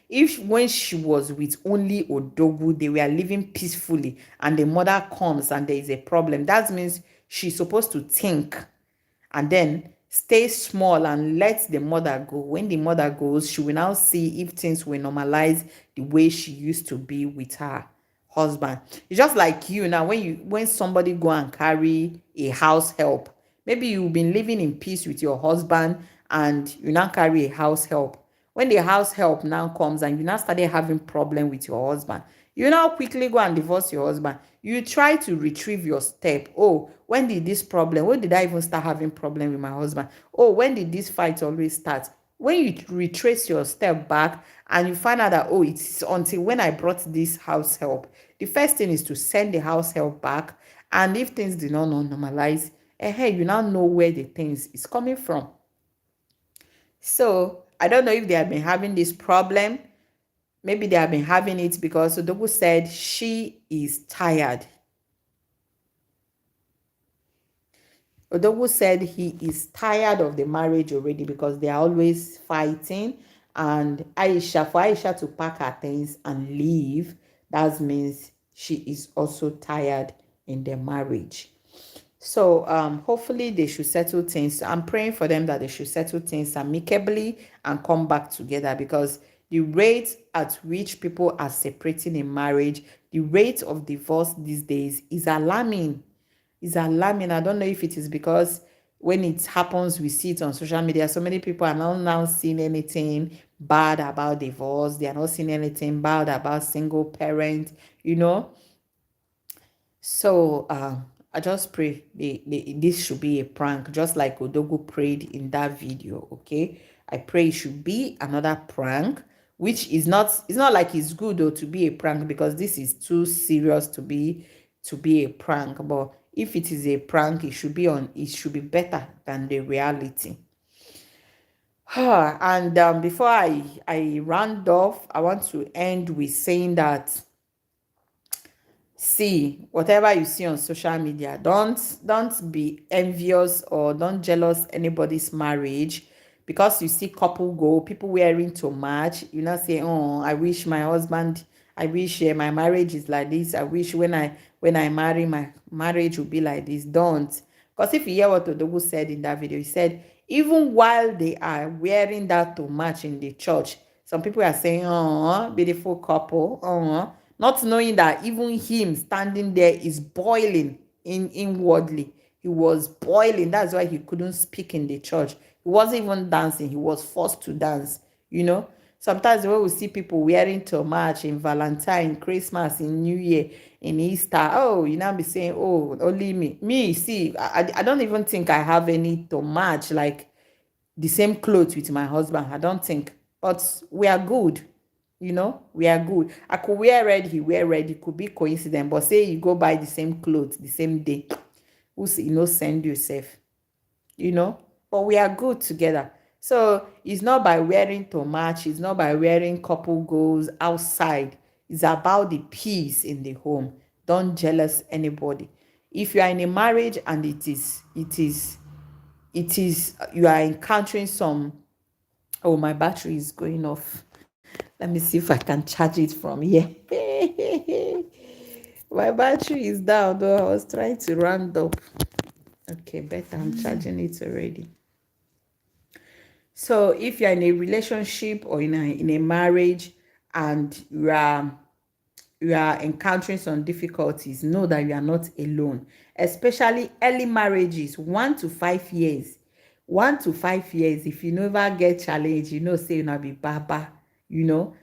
if when she was with only Odogwu, they were living peacefully, and the mother comes and there is a problem, that means she's supposed to think and then stay small and let the mother go. When the mother goes, she will now see if things will normalize the way she used to be with her husband. It's just like you now, when somebody go and carry a house help, maybe you've been living in peace with your husband and you now carry a house help. When the house help now comes and you now started having problem with your husband, you now quickly go and divorce your husband. You try to retrieve your step. Oh, when did this problem, when did I even start having problem with my husband? Oh, when did this fight always start? When you retrace your step back and you find out that, oh, it's until when I brought this house help, the first thing is to send the house help back. And if things did not normalize, hey, you now know where the things is coming from. So I don't know if they have been having this problem. Maybe they have been having it because Odogwu said she is tired. Odogwu said he is tired of the marriage already because they are always fighting. And for Aisha to pack her things and leave, that means she is also tired in their marriage. So hopefully they should settle things. I'm praying for them that they should settle things amicably and come back together, because the rate at which people are separating in marriage, the rate of divorce these days is alarming. It's alarming. I don't know if it is because when it happens, we see it on social media. So many people are not now seeing anything bad about divorce. They are not seeing anything bad about single parent, you know. So I just pray this should be a prank, just like Odogwu prayed in that video. Okay, I pray it should be another prank, which is not. It's not like it's good though to be a prank, because this is too serious to be a prank. But if it is a prank, it should be on. It should be better than the reality. And before I round off, I want to end with saying that, see, whatever you see on social media, don't be envious or don't jealous anybody's marriage, because you see couple go, people wearing too much, you not say, oh, I wish my husband, I wish my marriage is like this, I wish when I marry, my marriage will be like this. Don't. Because if you hear what Odogwu said in that video, he said even while they are wearing that too much in the church, some people are saying, oh, beautiful couple, oh, not knowing that even him standing there is boiling inwardly. He was boiling. That's why he couldn't speak in the church. He wasn't even dancing. He was forced to dance, you know. Sometimes when we see people wearing too much in Valentine, Christmas, in New Year, in Easter, oh, you now be saying, oh, only me. Me, see, I don't even think I have any too much, like the same clothes with my husband. I don't think. But we are good. You know, we are good. I could wear red, he wear red. It could be coincidence. But say you go buy the same clothes the same day, who say, send yourself, you know. But we are good together. So it's not by wearing too much. It's not by wearing couple goals outside. It's about the peace in the home. Don't jealous anybody. If you are in a marriage and you are encountering some, oh, my battery is going off. Let me see if I can charge it from here. My battery is down, though. I was trying to round up. Okay, better. I'm charging it already. So if you're in a relationship or in a marriage and you are encountering some difficulties, know that you are not alone. Especially early marriages, 1 to 5 years. 1 to 5 years, if you never get challenged, say you not be baba, 1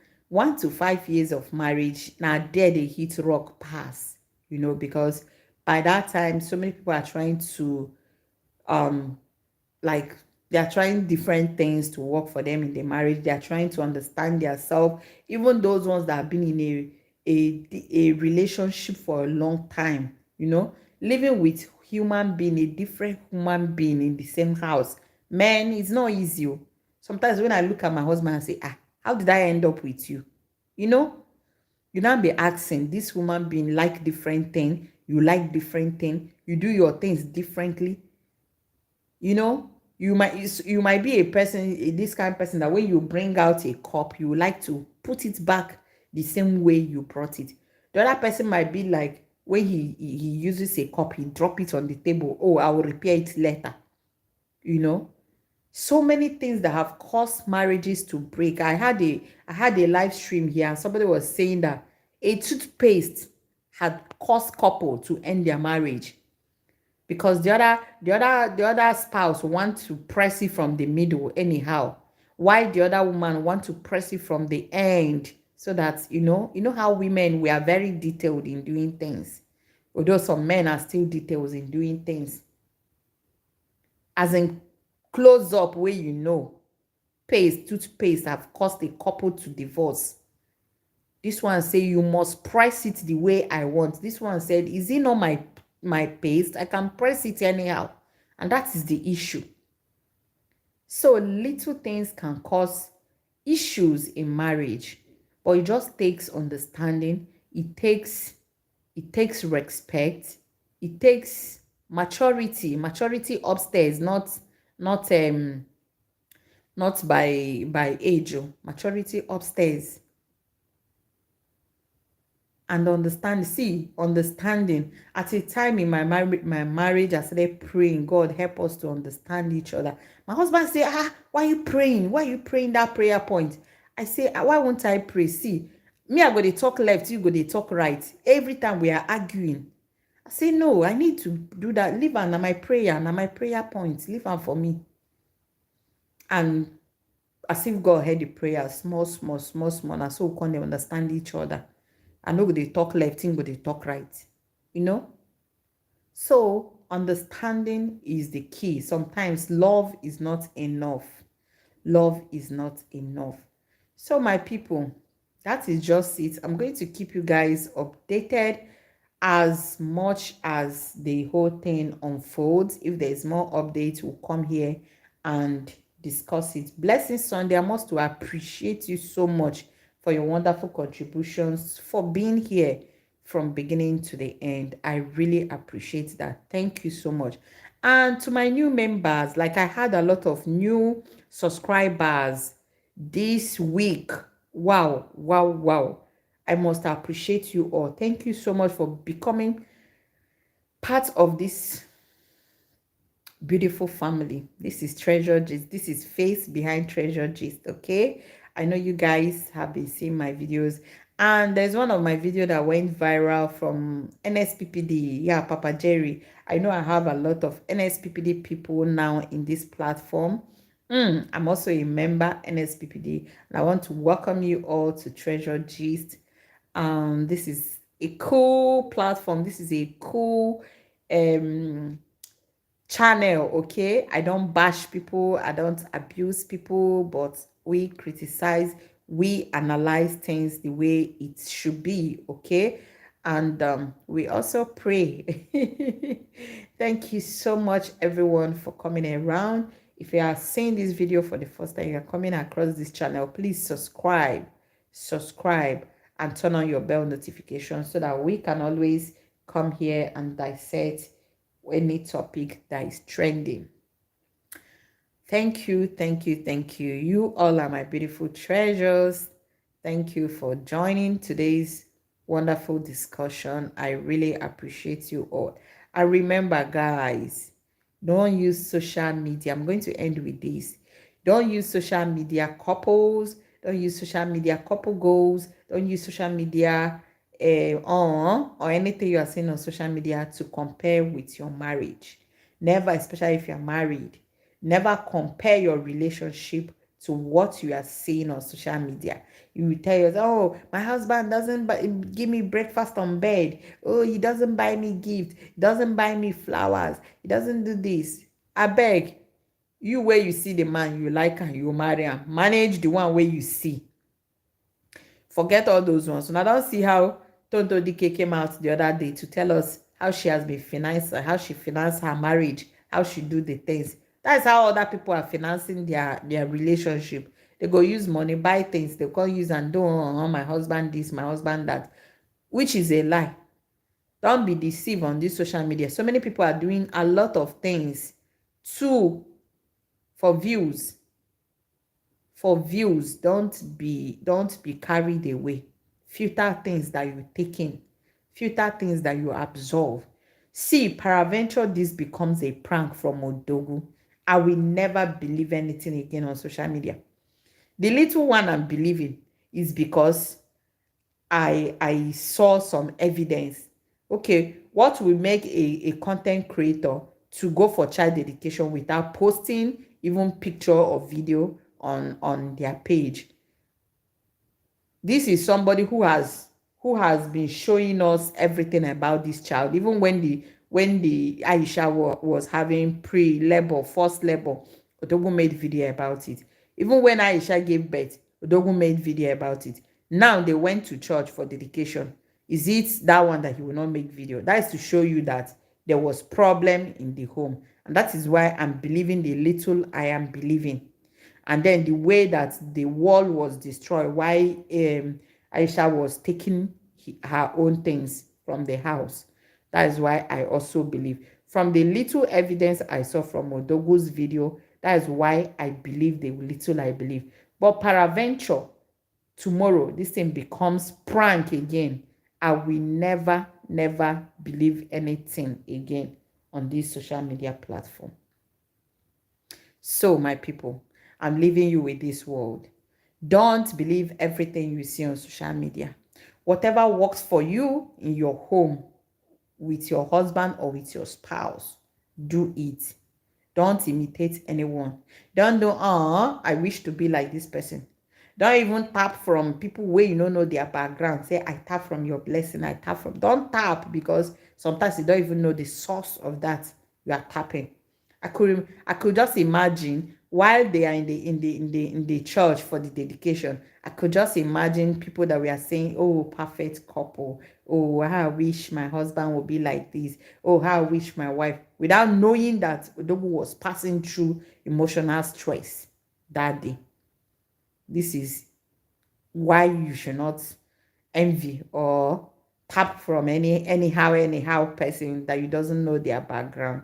to 5 years of marriage, now there they hit rock pass, because by that time, so many people are trying to like they are trying different things to work for them in the marriage. They are trying to understand themselves. Even those ones that have been in a relationship for a long time, living with human being, a different human being in the same house. Man, it's not easy. Sometimes when I look at my husband and say, how did I end up with you? You now be asking, this woman being like different thing, you like different thing, you do your things differently. You might be a person, this kind of person that when you bring out a cup, you like to put it back the same way you brought it. The other person might be like, when he uses a cup, he drop it on the table. Oh, I will repair it later. So many things that have caused marriages to break. I had a live stream here, and somebody was saying that a toothpaste had caused couple to end their marriage, because the other spouse want to press it from the middle anyhow, why the other woman want to press it from the end, so that how women, we are very detailed in doing things, although some men are still detailed in doing things, as in close up where toothpaste have caused a couple to divorce. This one say you must press it the way I want. This one said, is it not my paste? I can press it anyhow. And that is the issue. So little things can cause issues in marriage, but it just takes understanding. It takes respect. It takes maturity. Maturity upstairs, not by age. Maturity upstairs. And understanding. At a time in my marriage, I started praying, God help us to understand each other. My husband say, why are you praying? Why are you praying that prayer point? I say, why won't I pray? See, me, I go to talk left, you go to talk right. Every time we are arguing, I say, no, I need to do that. Leave on my prayer point. Leave on for me. And as if God heard the prayer, small, and so we can understand each other. I know they talk left, thing go they talk right. So understanding is the key. Sometimes love is not enough. Love is not enough. So my people, that is just it. I'm going to keep you guys updated as much as the whole thing unfolds. If there's more updates, we'll come here and discuss it. Blessings Sunday. I must to appreciate you so much for your wonderful contributions, for being here from beginning to the end. I really appreciate that. Thank you so much. And to my new members, like I had a lot of new subscribers this week. Wow, wow, wow. I must appreciate you all. Thank you so much for becoming part of this beautiful family. This is Treasure Gist. This is face behind Treasure Gist, okay? I know you guys have been seeing my videos, and there's one of my video that went viral from NSPPD. Yeah, Papa Jerry. I know I have a lot of NSPPD people now in this platform. I'm also a member NSPPD, and I want to welcome you all to Treasure Gist. This is a cool platform. This is a cool channel, okay? I don't bash people, I don't abuse people, but we criticize, we analyze things the way it should be, okay? And we also pray. Thank you so much, everyone, for coming around. If you are seeing this video for the first time, you're coming across this channel, please subscribe, and turn on your bell notification so that we can always come here and dissect any topic that is trending. Thank you. You all are my beautiful treasures. Thank you for joining today's wonderful discussion. I really appreciate you all. And remember, guys, don't use social media. I'm going to end with this. Don't use social media couples. Don't use social media couple goals. Don't use social media or anything you are seeing on social media to compare with your marriage. Never, especially if you're married, never compare your relationship to what you are seeing on social media. You will tell yourself, oh, my husband doesn't give me breakfast on bed. Oh, he doesn't buy me gift. He doesn't buy me flowers. He doesn't do this. I beg you, where you see the man you like and you marry him, manage the one where you see. Forget all those ones. And I don't see how Tonto Dike came out the other day to tell us how she has been financed, how she financed her marriage, how she do the things. That's how other people are financing their relationship. They go use money, buy things, they can't use and do my husband this, my husband that, which is a lie. Don't be deceived on this social media. So many people are doing a lot of things for views. Don't be carried away. Filter things that you take in, filter things that you absorb. See, peradventure this becomes a prank from Odogwu. I will never believe anything again on social media. The little one I'm believing is because I saw some evidence. Okay, what will make a content creator to go for child dedication without posting even picture or video on their page? This is somebody who has been showing us everything about this child. Even when the Aisha was having pre-labor, first labor, Odogwu made video about it. Even when Aisha gave birth, Odogwu made video about it. Now they went to church for dedication. Is it that one that he will not make video? That is to show you that there was problem in the home. And that is why I'm believing the little I am believing. And then the way that the wall was destroyed, why Aisha was taking her own things from the house. That is why I also believe. From the little evidence I saw from Odogwu's video, that is why I believe the little I believe. But peradventure, tomorrow, this thing becomes prank again. I will never, never believe anything again on this social media platform. So, my people, I'm leaving you with this word. Don't believe everything you see on social media. Whatever works for you in your home, with your husband or with your spouse, do it. Don't imitate anyone. Don't do, I wish to be like this person. Don't even tap from people where you don't know their background. Say, I tap from your blessing. I tap from. Don't tap, because sometimes you don't even know the source of that you are tapping. I could just imagine while they are in the church for the dedication. I could just imagine people that we are saying, "Oh, perfect couple. Oh, how I wish my husband would be like this. Oh, how I wish my wife," without knowing that Odogwu was passing through emotional stress that day. This is why you should not envy or tap from anyhow person that you doesn't know their background.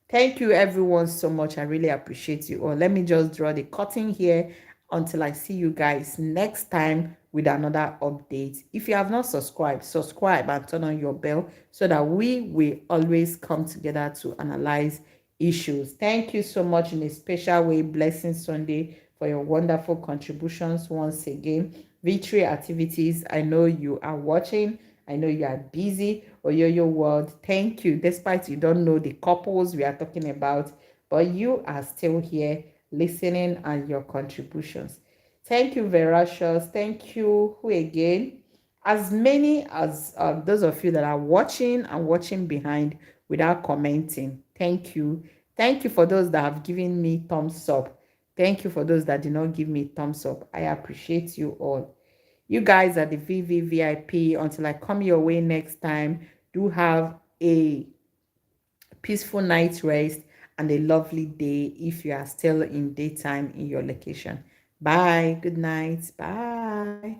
Thank you everyone so much. I really appreciate you all. Let me just draw the curtain here until I see you guys next time with another update. If you have not subscribed, subscribe and turn on your bell so that we will always come together to analyze issues. Thank you so much in a special way. Blessing Sunday for your wonderful contributions once again. Victory activities, I know you are watching. I know you are busy. Oyoyo world, thank you. Despite you don't know the couples we are talking about, but you are still here listening and your contributions. Thank you, Veracruz. Thank you. Who again? As many as those of you that are watching and watching behind without commenting. Thank you. Thank you for those that have given me thumbs up. Thank you for those that did not give me thumbs up. I appreciate you all. You guys are the VVVIP. Until I come your way next time, do have a peaceful night's rest and a lovely day if you are still in daytime in your location. Bye. Good night. Bye.